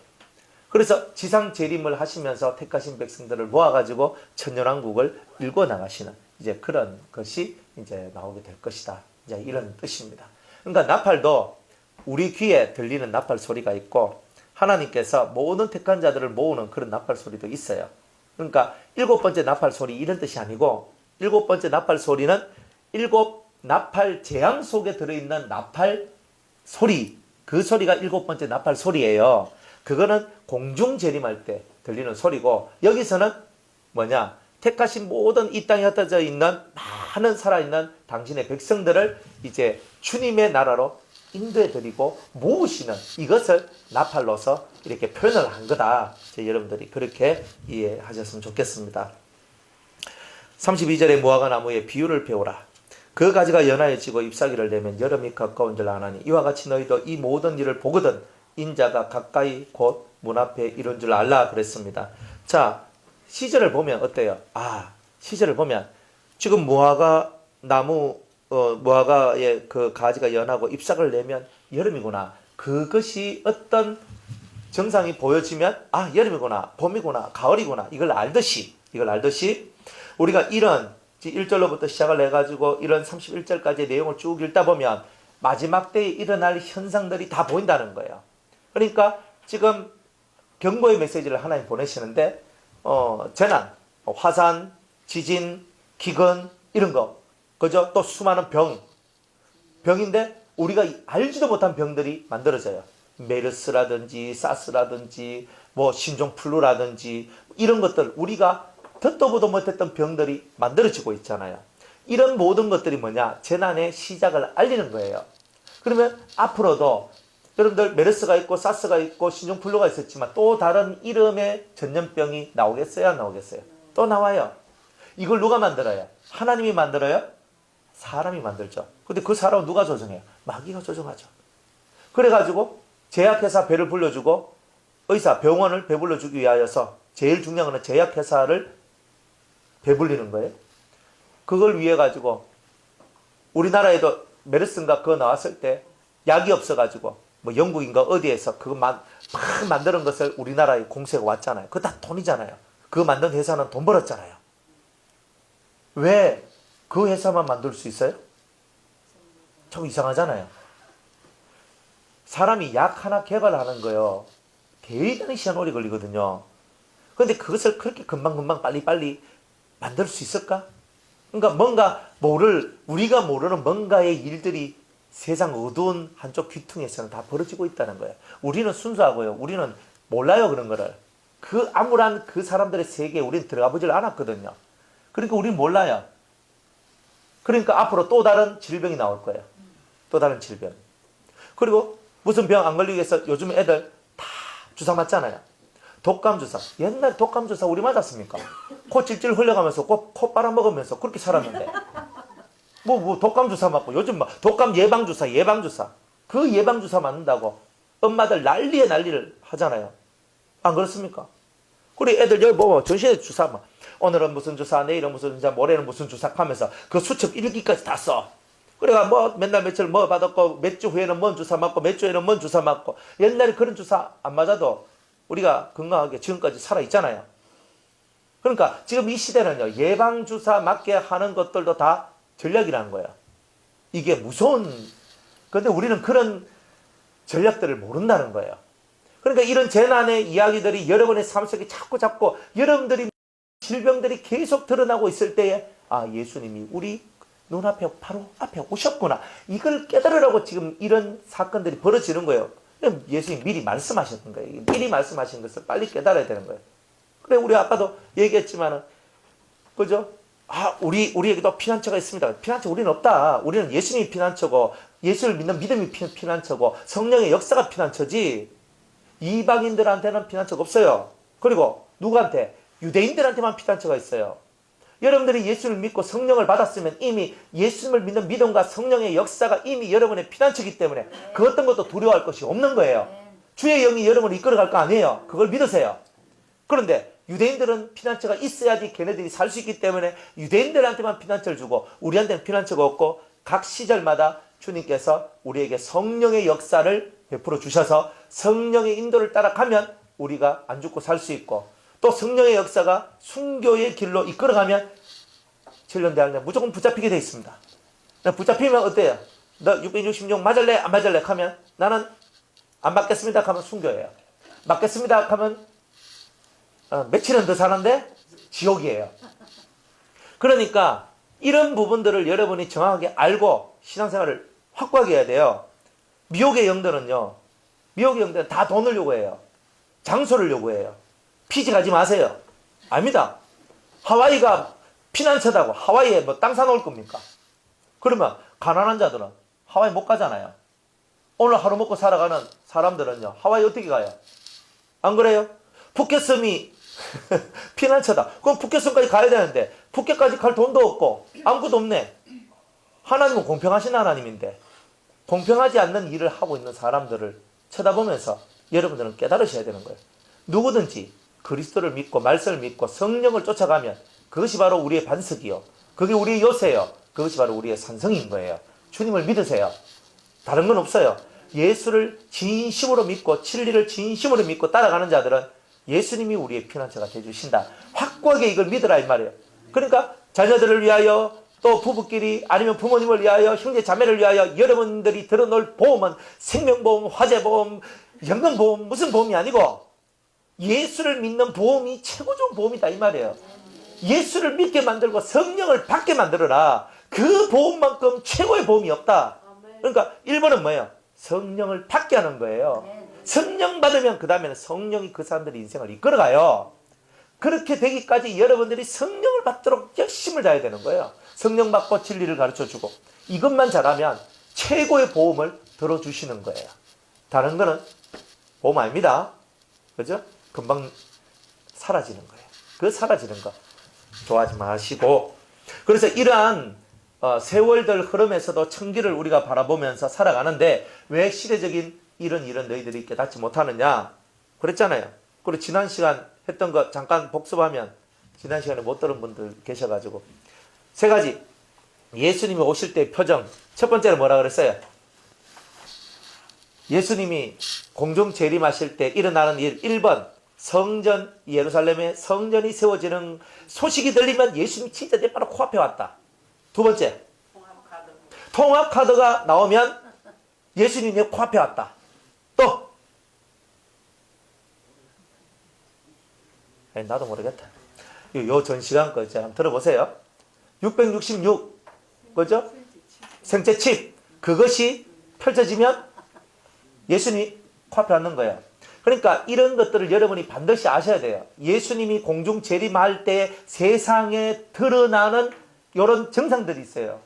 그래서 지상 재림을 하시면서 택하신 백성들을 모아가지고 천년왕국을 일궈 나가시는 이제 그런 것이 이제 나오게 될 것이다. 이제 이런 뜻입니다. 그러니까 나팔도 우리 귀에 들리는 나팔 소리가 있고 하나님께서 모든 택한 자들을 모으는 그런 나팔 소리도 있어요. 그러니까 7번째 나팔 소리 이런 뜻이 아니고 7번째 나팔 소리는 7 나팔 재앙 속에 들어있는 나팔 소리, 그 소리가 7번째 나팔 소리예요. 그거는 공중 재림할 때 들리는 소리고 여기서는 뭐냐? 택하신 모든 이 땅에 흩어져 있는 많은 살아있는 당신의 백성들을 이제 주님의 나라로 인도해드리고 모으시는 이것을 나팔로서 이렇게 표현을 한 거다. 여러분들이 그렇게 이해하셨으면 좋겠습니다. 32절에 무화과 나무의 비유를 배우라. 그 가지가 연하여지고 잎사귀를 내면 여름이 가까운 줄 아나니 이와 같이 너희도 이 모든 일을 보거든 인자가 가까이 곧 문 앞에 이른 줄 알라 그랬습니다. 자, 시절을 보면 어때요? 시절을 보면 지금 무화과 나무 무화과의 그 가지가 연하고 잎사귀를 내면 여름이구나. 그것이 어떤 정상이 보여지면 여름이구나, 봄이구나, 가을이구나 이걸 알듯이 우리가 이런 1절로부터 시작을 해가지고 이런 31절까지의 내용을 쭉 읽다 보면 마지막 때에 일어날 현상들이 다 보인다는 거예요. 그러니까 지금 경고의 메시지를 하나님 보내시는데 재난, 화산, 지진, 기근 이런 거 그죠? 또 수많은 병인데 우리가 알지도 못한 병들이 만들어져요. 메르스라든지 사스라든지 뭐 신종플루라든지 이런 것들 우리가 듣도 보도 못했던 병들이 만들어지고 있잖아요. 이런 모든 것들이 뭐냐? 재난의 시작을 알리는 거예요. 그러면 앞으로도 여러분들 메르스가 있고 사스가 있고 신종플루가 있었지만 또 다른 이름의 전염병이 나오겠어요? 안 나오겠어요? 또 나와요. 이걸 누가 만들어요? 하나님이 만들어요? 사람이 만들죠. 근데 그 사람은 누가 조정해요? 마귀가 조정하죠. 그래가지고 제약회사 배를 불러주고 의사, 병원을 배불러주기 위하여서 제일 중요한 건 제약회사를 배불리는 거예요. 그걸 위해 가지고 우리나라에도 메르스인가 그거 나왔을 때 약이 없어가지고 뭐 영국인가 어디에서 그거 막 만드는 것을 우리나라에 공세가 왔잖아요. 그거 다 돈이잖아요. 그거 만든 회사는 돈 벌었잖아요. 왜 그 회사만 만들 수 있어요? 좀 이상하잖아요. 사람이 약 하나 개발하는 거요. 굉장히 시간 오래 걸리거든요. 그런데 그것을 그렇게 금방금방 빨리빨리 만들 수 있을까? 그러니까 우리가 모르는 뭔가의 일들이 세상 어두운 한쪽 귀퉁이에서는 다 벌어지고 있다는 거예요. 우리는 순수하고요. 우리는 몰라요, 그런 거를. 그 암울한 그 사람들의 세계에 우리는 들어가 보질 않았거든요. 그러니까 우리는 몰라요. 그러니까 앞으로 또 다른 질병이 나올 거예요. 또 다른 질병. 그리고 무슨 병 안 걸리기 위해서 요즘 애들 다 주사 맞잖아요. 독감 주사. 옛날 독감 주사 우리 맞았습니까? 코 찔찔 흘려가면서 코 빨아먹으면서 그렇게 살았는데. 독감 주사 맞고 요즘 독감 예방주사. 그 예방주사 맞는다고 엄마들 난리를 하잖아요. 안 그렇습니까? 우리 애들 여기 전신에 주사 오늘은 무슨 주사, 내일은 무슨 주사, 모레는 무슨 주사 하면서 그 수첩 일기까지 다 써. 그래가 맨날 며칠 받았고 몇 주 후에는 뭔 주사 맞고 몇 주에는 뭔 주사 맞고 옛날에 그런 주사 안 맞아도 우리가 건강하게 지금까지 살아있잖아요. 그러니까 지금 이 시대는요. 예방주사 맞게 하는 것들도 다 전략이라는 거예요. 이게 무서운 그런데 우리는 그런 전략들을 모른다는 거예요. 그러니까 이런 재난의 이야기들이 여러분의 삶 속에 자꾸 여러분들이 질병들이 계속 드러나고 있을 때에 예수님이 우리 눈앞에 바로 앞에 오셨구나. 이걸 깨달으라고 지금 이런 사건들이 벌어지는 거예요. 예수님이 미리 말씀하셨던 거예요. 미리 말씀하신 것을 빨리 깨달아야 되는 거예요. 그래 우리 아까도 얘기했지만은 그죠? 우리에게도 피난처가 있습니다. 피난처 우리는 없다. 우리는 예수님이 피난처고 예수를 믿는 믿음이 피난처고 성령의 역사가 피난처지 이방인들한테는 피난처가 없어요. 그리고 누구한테? 유대인들한테만 피난처가 있어요. 여러분들이 예수를 믿고 성령을 받았으면 이미 예수님을 믿는 믿음과 성령의 역사가 이미 여러분의 피난처이기 때문에 그 어떤 것도 두려워할 것이 없는 거예요. 주의 영이 여러분을 이끌어갈 거 아니에요. 그걸 믿으세요. 그런데 유대인들은 피난처가 있어야지 걔네들이 살 수 있기 때문에 유대인들한테만 피난처를 주고 우리한테는 피난처가 없고 각 시절마다 주님께서 우리에게 성령의 역사를 베풀어 주셔서 성령의 인도를 따라가면 우리가 안 죽고 살 수 있고 또 성령의 역사가 순교의 길로 이끌어가면 7년 대학년 무조건 붙잡히게 돼 있습니다. 붙잡히면 어때요? 너 666 맞을래? 안 맞을래? 하면 나는 안 맞겠습니다 하면 순교예요. 맞겠습니다 하면 며칠은 더 사는데 지옥이에요. 그러니까 이런 부분들을 여러분이 정확하게 알고 신앙생활을 확고하게 해야 돼요. 미혹의 영들은요. 미혹의 영들은 다 돈을 요구해요. 장소를 요구해요. 피지 가지 마세요. 아닙니다. 하와이가 피난처다고 하와이에 뭐 땅 사놓을 겁니까? 그러면 가난한 자들은 하와이 못 가잖아요. 오늘 하루 먹고 살아가는 사람들은요. 하와이 어떻게 가요? 안 그래요? 푸켓섬이 피난처다. 그럼 푸켓섬까지 가야 되는데 푸켓까지 갈 돈도 없고 아무것도 없네. 하나님은 공평하신 하나님인데 공평하지 않는 일을 하고 있는 사람들을 쳐다보면서 여러분들은 깨달으셔야 되는 거예요. 누구든지 그리스도를 믿고 말씀을 믿고 성령을 쫓아가면 그것이 바로 우리의 반석이요. 그게 우리의 요새요. 그것이 바로 우리의 산성인 거예요. 주님을 믿으세요. 다른 건 없어요. 예수를 진심으로 믿고 진리를 진심으로 믿고 따라가는 자들은 예수님이 우리의 피난처가 되어주신다. 확고하게 이걸 믿으라 이 말이에요. 그러니까 자녀들을 위하여 또 부부끼리 아니면 부모님을 위하여 형제 자매를 위하여 여러분들이 들어놓을 보험은 생명보험, 화재보험, 연금보험 무슨 보험이 아니고 예수를 믿는 보험이 최고 좋은 보험이다 이 말이에요. 예수를 믿게 만들고 성령을 받게 만들어라. 그 보험만큼 최고의 보험이 없다. 그러니까 1번은 뭐예요? 성령을 받게 하는 거예요. 성령 받으면 그 다음에는 성령이 그 사람들의 인생을 이끌어가요. 그렇게 되기까지 여러분들이 성령을 받도록 열심을 다해야 되는 거예요. 성령 받고 진리를 가르쳐주고 이것만 잘하면 최고의 보험을 들어주시는 거예요. 다른 거는 보험 아닙니다. 그죠? 금방 사라지는 거예요. 그 사라지는 거 좋아하지 마시고 그래서 이러한 세월들 흐름에서도 청기를 우리가 바라보면서 살아가는데 왜 시대적인 이런 일은 너희들이 깨닫지 못하느냐 그랬잖아요. 그리고 지난 시간 했던 거 잠깐 복습하면 지난 시간에 못 들은 분들 계셔가지고 세 가지 예수님이 오실 때의 표정 첫 번째는 뭐라 그랬어요? 예수님이 공중 재림하실 때 일어나는 일 1번 성전 예루살렘에 성전이 세워지는 소식이 들리면 예수님이 진짜 내 바로 코앞에 왔다. 두 번째 통합카드가 나오면 예수님이 내 코앞에 왔다. 또 나도 모르겠다. 요 전시간 거 한번 들어보세요. 666 그죠? 생체칩 그것이 펼쳐지면 예수님이 코앞에 왔는 거예요. 그러니까 이런 것들을 여러분이 반드시 아셔야 돼요. 예수님이 공중 재림할 때 세상에 드러나는 이런 증상들이 있어요.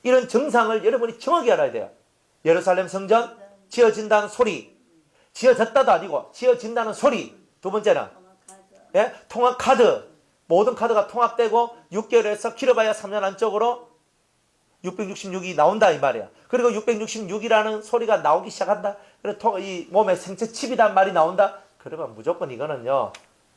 이런 증상을 여러분이 정확히 알아야 돼요. 예루살렘 성전 지어진다는 소리, 지어졌다도 아니고 지어진다는 소리. 두 번째는 예? 통합 카드, 모든 카드가 통합되고 6개월에서 길어봐야 3년 안쪽으로 666이 나온다 이 말이야. 그리고 666이라는 소리가 나오기 시작한다. 그리고 이 몸에 생체 칩이란 말이 나온다. 그러면 무조건 이거는요.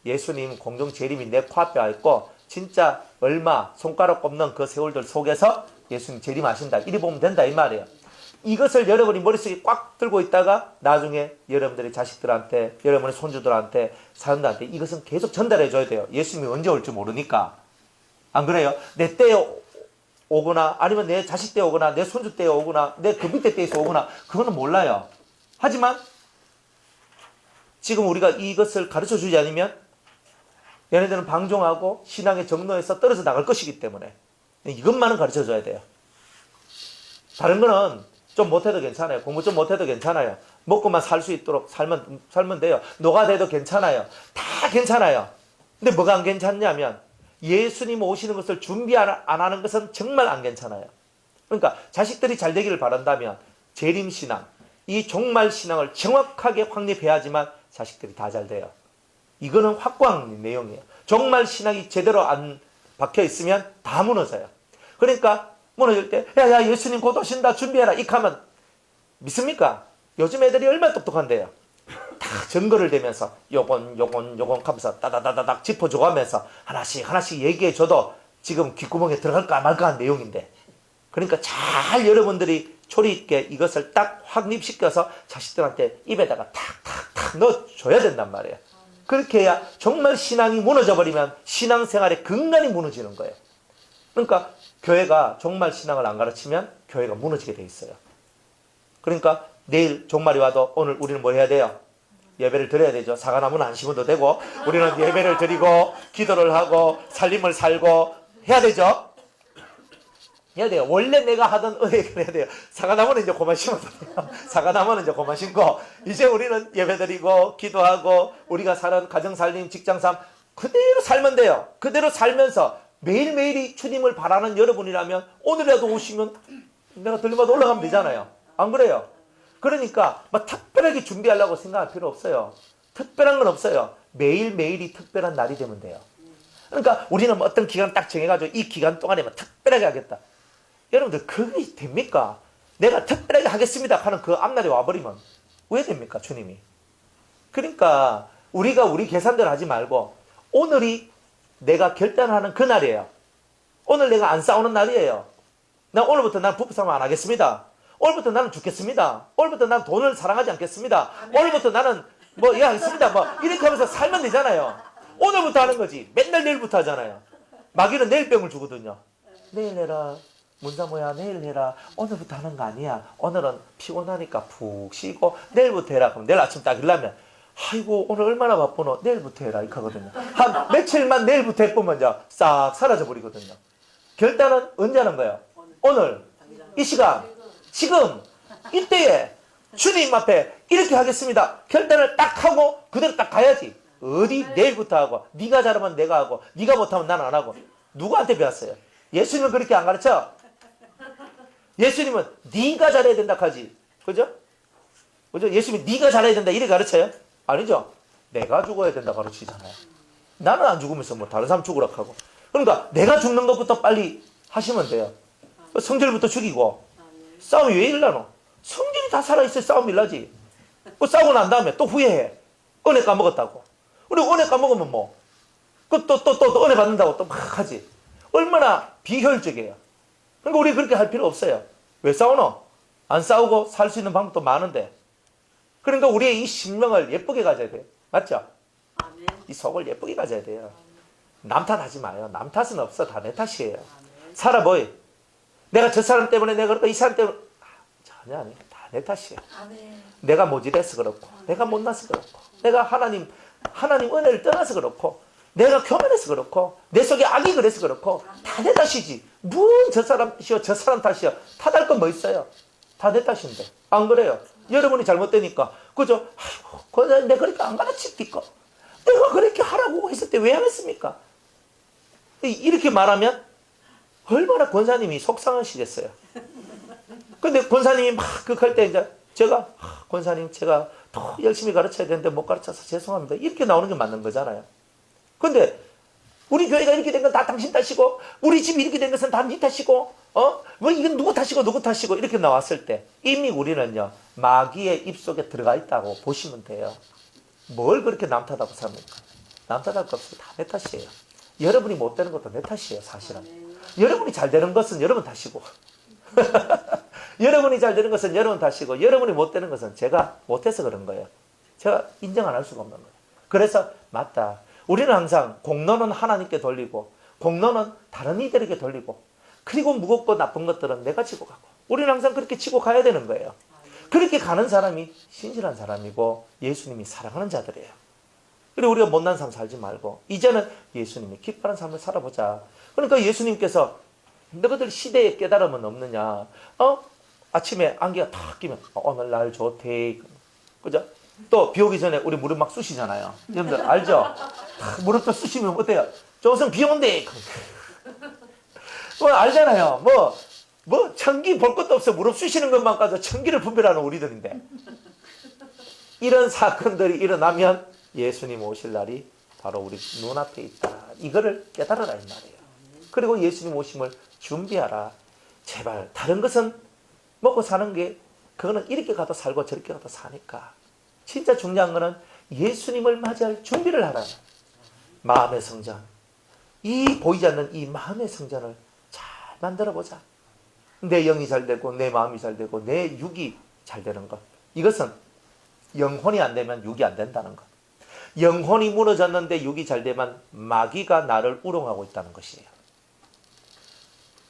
예수님 공중 재림이 내 코앞에 와 있고 진짜 얼마 손가락 꼽는 그 세월들 속에서 예수님 재림하신다. 이리 보면 된다 이 말이에요. 이것을 여러분이 머릿속에 꽉 들고 있다가 나중에 여러분들의 자식들한테 여러분의 손주들한테 사람들한테 이것은 계속 전달해 줘야 돼요. 예수님이 언제 올지 모르니까. 안 그래요? 내 때에 오거나 아니면 내 자식 때 오거나 내 손주 때 오거나 내 그 밑에 때에서 오거나 그거는 몰라요. 하지만 지금 우리가 이것을 가르쳐 주지 않으면 얘네들은 방종하고 신앙의 정로에서 떨어져 나갈 것이기 때문에 이것만은 가르쳐 줘야 돼요. 다른 거는 좀 못해도 괜찮아요. 공부 좀 못해도 괜찮아요. 먹고만 살 수 있도록 살면 돼요. 노가다해도 괜찮아요. 다 괜찮아요. 근데 뭐가 안 괜찮냐면 예수님 오시는 것을 준비 안 하는 것은 정말 안 괜찮아요. 그러니까 자식들이 잘 되기를 바란다면 재림신앙, 이 종말신앙을 정확하게 확립해야지만 자식들이 다 잘 돼요. 이거는 확고한 내용이에요. 종말신앙이 제대로 안 박혀 있으면 다 무너져요. 그러니까 무너질 때 야야 예수님 곧 오신다 준비해라 이렇게 하면 믿습니까? 요즘 애들이 얼마나 똑똑한데요. 다 증거를 대면서 요건 하면서 따다다다닥 짚어줘가면서 하나씩 얘기해줘도 지금 귓구멍에 들어갈까 말까 한 내용인데, 그러니까 잘 여러분들이 초리 있게 이것을 딱 확립시켜서 자식들한테 입에다가 탁탁탁 넣어줘야 된단 말이에요. 그렇게 해야 정말 신앙이 무너져 버리면 신앙생활에 근간이 무너지는 거예요. 그러니까 교회가 정말 신앙을 안 가르치면 교회가 무너지게 돼 있어요. 그러니까 내일 종말이 와도 오늘 우리는 뭐 해야 돼요? 예배를 드려야 되죠. 사과나무는 안 심어도 되고 우리는 예배를 드리고 기도를 하고 살림을 살고 해야 되죠. 해야 돼요. 원래 내가 하던 의식을 해야 돼요. 사과나무는 이제 그만 심어도 돼요. 사과나무는 이제 그만 심고 이제 우리는 예배드리고 기도하고 우리가 사는 가정살림 직장삶 그대로 살면 돼요. 그대로 살면서 매일매일이 주님을 바라는 여러분이라면 오늘이라도 오시면 내가 들림마다 올라가면 되잖아요. 안 그래요? 그러니까 막 특별하게 준비하려고 생각할 필요 없어요. 특별한 건 없어요. 매일매일이 특별한 날이 되면 돼요. 그러니까 우리는 뭐 어떤 기간 딱 정해가지고 이 기간 동안에 뭐 특별하게 하겠다. 여러분들 그게 됩니까? 내가 특별하게 하겠습니다 하는 그 앞날이 와버리면 왜 됩니까? 주님이. 그러니까 우리가 우리 계산대로 하지 말고 오늘이 내가 결단하는 그 날이에요. 오늘 내가 안 싸우는 날이에요. 나 오늘부터 난 부부싸움 안 하겠습니다. 오늘부터 나는 죽겠습니다. 오늘부터 나는 돈을 사랑하지 않겠습니다. 오늘부터 나는 뭐 예 하겠습니다. 뭐 이렇게 하면서 살면 되잖아요. 오늘부터 하는 거지. 맨날 내일부터 하잖아요. 마귀는 내일 병을 주거든요. 내일 해라. 문사모야 내일 해라. 오늘부터 하는 거 아니야. 오늘은 피곤하니까 푹 쉬고 내일부터 해라. 그럼 내일 아침 딱 일어나면 아이고 오늘 얼마나 바쁘노. 내일부터 해라 이렇게 하거든요. 한 며칠만 내일부터 해보면 이제 싹 사라져 버리거든요. 결단은 언제 하는 거예요? 오늘 이 시간 지금 이때에 주님 앞에 이렇게 하겠습니다. 결단을 딱 하고 그대로 딱 가야지. 어디 내일부터 하고 네가 잘하면 내가 하고 네가 못하면 나는 안 하고. 누구한테 배웠어요? 예수님은 그렇게 안 가르쳐. 예수님은 네가 잘해야 된다 하지. 그죠? 그죠? 예수님이 네가 잘해야 된다 이렇게 가르쳐요? 아니죠. 내가 죽어야 된다 가르치잖아요. 나는 안 죽으면서 뭐 다른 사람 죽으라 하고. 그러니까 내가 죽는 것부터 빨리 하시면 돼요. 성질부터 죽이고. 싸움이 왜 일나노? 성질이 다 살아있어야 싸움이 일나지. 뭐 싸우고 난 다음에 또 후회해. 은혜 까먹었다고. 그리고 은혜 까먹으면 뭐? 또 은혜 받는다고 또 막 하지. 얼마나 비효율적이에요. 그러니까 우리 그렇게 할 필요 없어요. 왜 싸우노? 안 싸우고 살 수 있는 방법도 많은데. 그러니까 우리의 이 심령을 예쁘게 가져야 돼요. 맞죠? 아멘. 이 속을 예쁘게 가져야 돼요. 남 탓하지 마요. 남 탓은 없어. 다 내 탓이에요. 살아보이. 내가 저 사람 때문에 내가 그렇고 이 사람 때문에 전혀 아니에요. 다 내 탓이에요. 아멘. 내가 모질해서 그렇고 내가 못나서 그렇고 내가 하나님 은혜를 떠나서 그렇고 내가 교만해서 그렇고 내 속에 악이 그래서 그렇고 다 내 탓이지. 뭔 저 사람 탓이요 저 사람 탓이요. 탓할 건 뭐 있어요. 다 내 탓인데. 안 그래요? 여러분이 잘못되니까 그죠? 아이고 내가 그렇게 안 가르치니까 내가 그렇게 하라고 했을 때 왜 안 했습니까? 이렇게 말하면 얼마나 권사님이 속상하시겠어요. 근데 권사님이 막 그할 때 이제 제가 권사님 제가 더 열심히 가르쳐야 되는데 못 가르쳐서 죄송합니다. 이렇게 나오는 게 맞는 거잖아요. 근데 우리 교회가 이렇게 된 건 다 당신 탓이고 우리 집이 이렇게 된 것은 다 네 탓이고 뭐 이건 누구 탓이고 이렇게 나왔을 때 이미 우리는요 마귀의 입속에 들어가 있다고 보시면 돼요. 뭘 그렇게 남 탓하고 삽니까? 남 탓할 거 없어요. 다 내 탓이에요. 여러분이 못 되는 것도 내 탓이에요. 사실은. 여러분이 잘 되는 것은 여러분 탓이고 여러분이 잘 되는 것은 여러분 탓이고 여러분이 못 되는 것은 제가 못해서 그런 거예요. 제가 인정 안 할 수가 없는 거예요. 그래서 맞다. 우리는 항상 공로는 하나님께 돌리고 공로는 다른 이들에게 돌리고 그리고 무겁고 나쁜 것들은 내가 지고 가고 우리는 항상 그렇게 지고 가야 되는 거예요. 그렇게 가는 사람이 신실한 사람이고 예수님이 사랑하는 자들이에요. 그리고 우리가 못난 삶 살지 말고 이제는 예수님이 기뻐하는 삶을 살아보자. 그러니까 예수님께서 너희들 시대에 깨달음은 없느냐. 아침에 안개가 탁 끼면 오늘 날 좋대. 그죠? 또 비 오기 전에 우리 무릎 막 쑤시잖아요. 여러분들 알죠? 무릎도 쑤시면 어때요? 조선 비 온대. 뭐 알잖아요. 뭐 천기 볼 것도 없어. 무릎 쑤시는 것만 가서 천기를 분별하는 우리들인데. 이런 사건들이 일어나면 예수님 오실 날이 바로 우리 눈앞에 있다. 이거를 깨달으라 이 말이에요. 그리고 예수님 오심을 준비하라. 제발 다른 것은 먹고 사는 게 그거는 이렇게 가도 살고 저렇게 가도 사니까 진짜 중요한 거는 예수님을 맞이할 준비를 하라. 마음의 성전, 이 보이지 않는 이 마음의 성전을 잘 만들어 보자. 내 영이 잘 되고 내 마음이 잘 되고 내 육이 잘 되는 것. 이것은 영혼이 안 되면 육이 안 된다는 것. 영혼이 무너졌는데 육이 잘 되면 마귀가 나를 우롱하고 있다는 것이에요.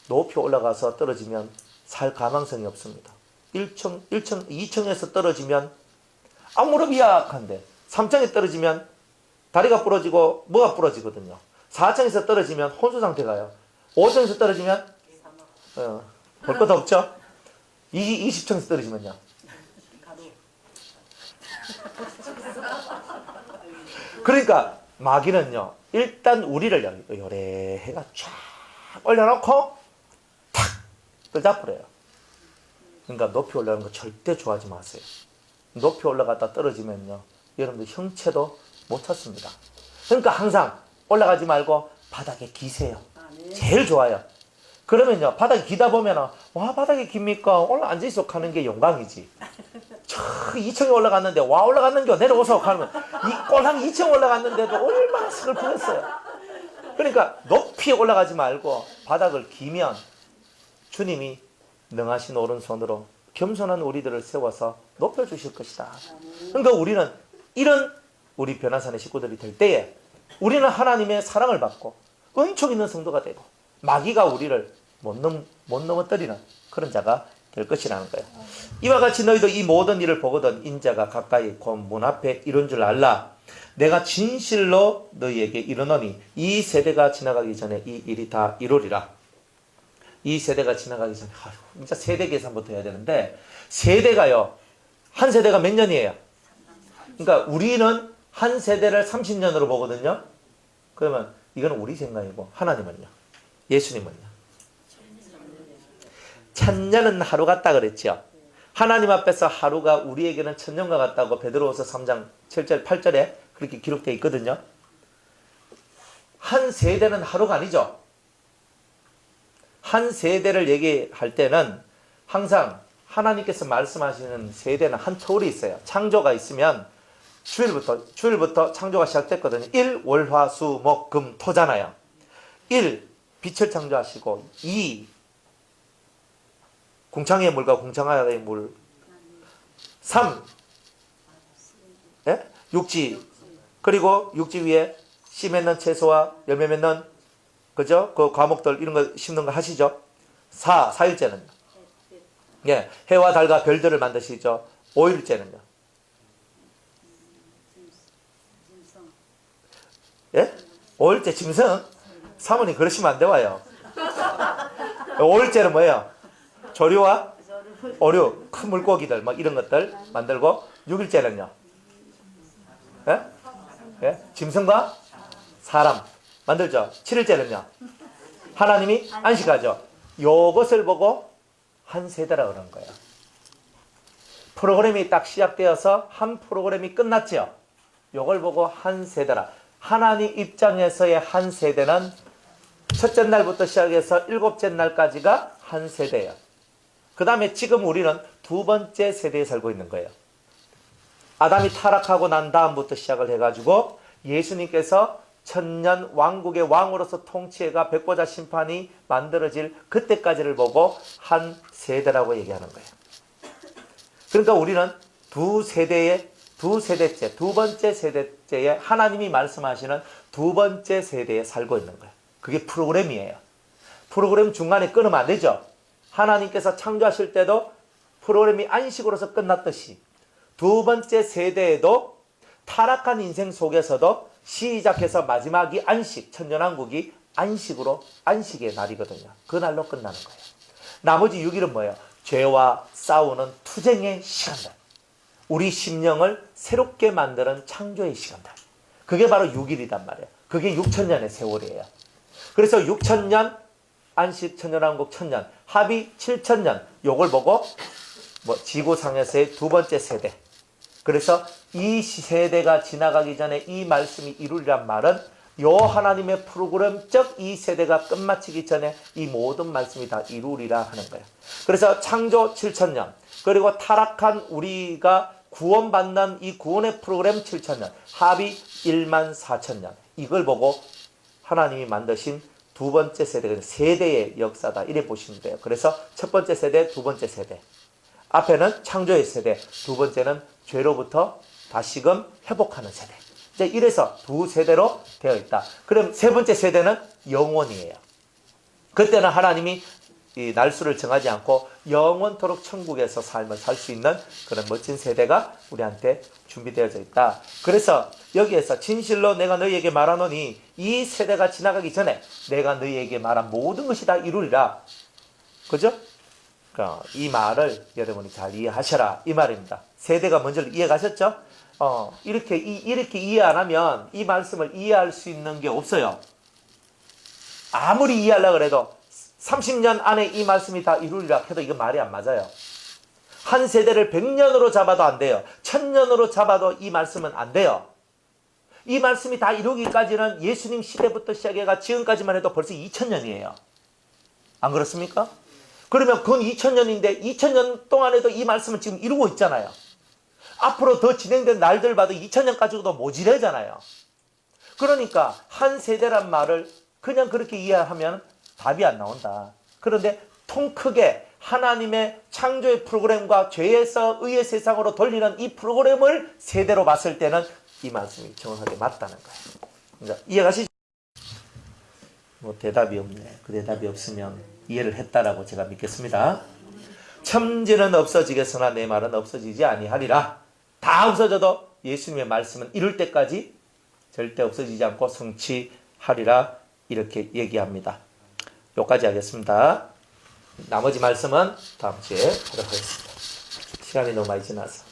높이 올라가서 떨어지면 살 가망성이 없습니다. 1층, 2층에서 떨어지면 무릎이 약한데 3층에 떨어지면 다리가 부러지고 뭐가 부러지거든요. 4층에서 떨어지면 혼수 상태가요. 5층에서 떨어지면 볼 것도 없죠. 20층에서 떨어지면요. 그러니까 마귀는요, 일단 우리를 요래해가 쫙 올려놓고 탁 떠잡으래요. 그러니까 높이 올라가는 거 절대 좋아하지 마세요. 높이 올라갔다 떨어지면요, 여러분들 형체도 못 찾습니다. 그러니까 항상 올라가지 말고 바닥에 기세요. 제일 좋아요. 그러면요, 바닥에 기다 보면은, 와, 바닥에 깁니까? 올라 앉아있어 하는 게 영광이지. 저 2층에 올라갔는데, 와, 올라갔는겨, 내려오서 하면, 이 꼴랑 2층 올라갔는데도 얼마나 슬프겠어요. 그러니까 높이 올라가지 말고 바닥을 기면 주님이 능하신 오른손으로 겸손한 우리들을 세워서 높여주실 것이다. 그러니까 우리는 이런 우리 변화산의 식구들이 될 때에 우리는 하나님의 사랑을 받고 은총 있는 성도가 되고 마귀가 우리를 못 넘어뜨리는 그런 자가 될 것이라는 거예요. 이와 같이 너희도 이 모든 일을 보거든 인자가 가까이 곧 문 앞에 이른 줄 알라. 내가 진실로 너희에게 이르노니 이 세대가 지나가기 전에 이 일이 다 이루리라. 이 세대가 지나가기 전에 진짜 세대 계산부터 해야 되는데 세대가요, 한 세대가 몇 년이에요? 그러니까 우리는 한 세대를 30년으로 보거든요. 그러면 이건 우리 생각이고 하나님은요, 예수님은요, 1000년은 하루 같다 그랬죠. 하나님 앞에서 하루가 우리에게는 1000년과 같다고 베드로후서 3장 7절 8절에 그렇게 기록되어 있거든요. 한 세대는 하루가 아니죠. 한 세대를 얘기할 때는 항상 하나님께서 말씀하시는 세대는 한 터울이 있어요. 창조가 있으면 주일부터 창조가 시작됐거든요. 1. 월, 화, 수, 목, 금, 토잖아요. 1. 빛을 창조하시고 2. 궁창의 물과 궁창하의 물. 3. 예? 육지. 그리고 육지 위에 씨 맺는 채소와 열매 맺는 그죠? 그 과목들 이런 거 심는 거 하시죠? 4. 4일째는요. 예. 해와 달과 별들을 만드시죠. 5일째는요. 예? 5일째 짐승? 사모님 그러시면 안 돼요. 5일째는 뭐예요? 조류와 어류, 큰 물고기들 막 이런 것들 만들고 6일째는요. 예? 예? 짐승과 사람 만들죠. 7일째는요. 하나님이 안식하죠. 요것을 보고 한 세대라 그러는 거예요. 프로그램이 딱 시작되어서 한 프로그램이 끝났죠. 요걸 보고 한 세대라. 하나님 입장에서의 한 세대는 첫째 날부터 시작해서 일곱째 날까지가 한 세대예요. 그 다음에 지금 우리는 두 번째 세대에 살고 있는 거예요. 아담이 타락하고 난 다음부터 시작을 해가지고 예수님께서 천년 왕국의 왕으로서 통치해가 백보자 심판이 만들어질 그때까지를 보고 한 세대라고 얘기하는 거예요. 그러니까 우리는 두 세대째, 두 번째 세대째에 하나님이 말씀하시는 두 번째 세대에 살고 있는 거예요. 그게 프로그램이에요. 프로그램 중간에 끊으면 안 되죠. 하나님께서 창조하실 때도 프로그램이 안식으로서 끝났듯이 두 번째 세대에도 타락한 인생 속에서도 시작해서 마지막이 안식, 천년왕국이 안식의 날이거든요. 그 날로 끝나는 거예요. 나머지 6일은 뭐예요? 죄와 싸우는 투쟁의 시간들. 우리 심령을 새롭게 만드는 창조의 시간들. 그게 바로 6일이단 말이에요. 그게 6천년의 세월이에요. 그래서 6천년, 안식, 천년왕국, 천년, 합이 7천년. 요걸 보고 지구상에서의 두 번째 세대. 그래서 이 세대가 지나가기 전에 이 말씀이 이루리란 말은 요 하나님의 프로그램적 이 세대가 끝마치기 전에 이 모든 말씀이 다 이루리라 하는 거예요. 그래서 창조 7,000년 그리고 타락한 우리가 구원받는 이 구원의 프로그램 7,000년 합이 14,000년 이걸 보고 하나님이 만드신 두 번째 세대가 세대의 역사다 이래 보시면 돼요. 그래서 첫 번째 세대, 두 번째 세대 앞에는 창조의 세대, 두 번째는 죄로부터 다시금 회복하는 세대. 이제 이래서 두 세대로 되어 있다. 그럼 세 번째 세대는 영원이에요. 그때는 하나님이 이 날수를 정하지 않고 영원토록 천국에서 삶을 살 수 있는 그런 멋진 세대가 우리한테 준비되어져 있다. 그래서 여기에서 진실로 내가 너희에게 말하노니 이 세대가 지나가기 전에 내가 너희에게 말한 모든 것이 다 이루리라. 그죠? 그러니까 이 말을 여러분이 잘 이해하셔라 이 말입니다. 세대가 먼저 이해 가셨죠? 이렇게 이해 안 하면 이 말씀을 이해할 수 있는 게 없어요. 아무리 이해하려고 해도 30년 안에 이 말씀이 다 이루리라 해도 이거 말이 안 맞아요. 한 세대를 100년으로 잡아도 안 돼요. 1000년으로 잡아도 이 말씀은 안 돼요. 이 말씀이 다 이루기까지는 예수님 시대부터 시작해가 지금까지만 해도 벌써 2000년이에요. 안 그렇습니까? 그러면 근 2000년인데 2000년 동안에도 이 말씀을 지금 이루고 있잖아요. 앞으로 더 진행된 날들 봐도 2000년까지도 모자라잖아요. 그러니까 한 세대란 말을 그냥 그렇게 이해하면 답이 안 나온다. 그런데 통 크게 하나님의 창조의 프로그램과 죄에서 의의 세상으로 돌리는 이 프로그램을 세대로 봤을 때는 이 말씀이 정확하게 맞다는 거예요. 이해가시죠? 대답이 없네. 그 대답이 없으면 이해를 했다라고 제가 믿겠습니다. 천지는 없어지겠으나 내 말은 없어지지 아니하리라. 다 없어져도 예수님의 말씀은 이룰 때까지 절대 없어지지 않고 성취하리라 이렇게 얘기합니다. 여기까지 하겠습니다. 나머지 말씀은 다음 주에 하도록 하겠습니다. 시간이 너무 많이 지나서.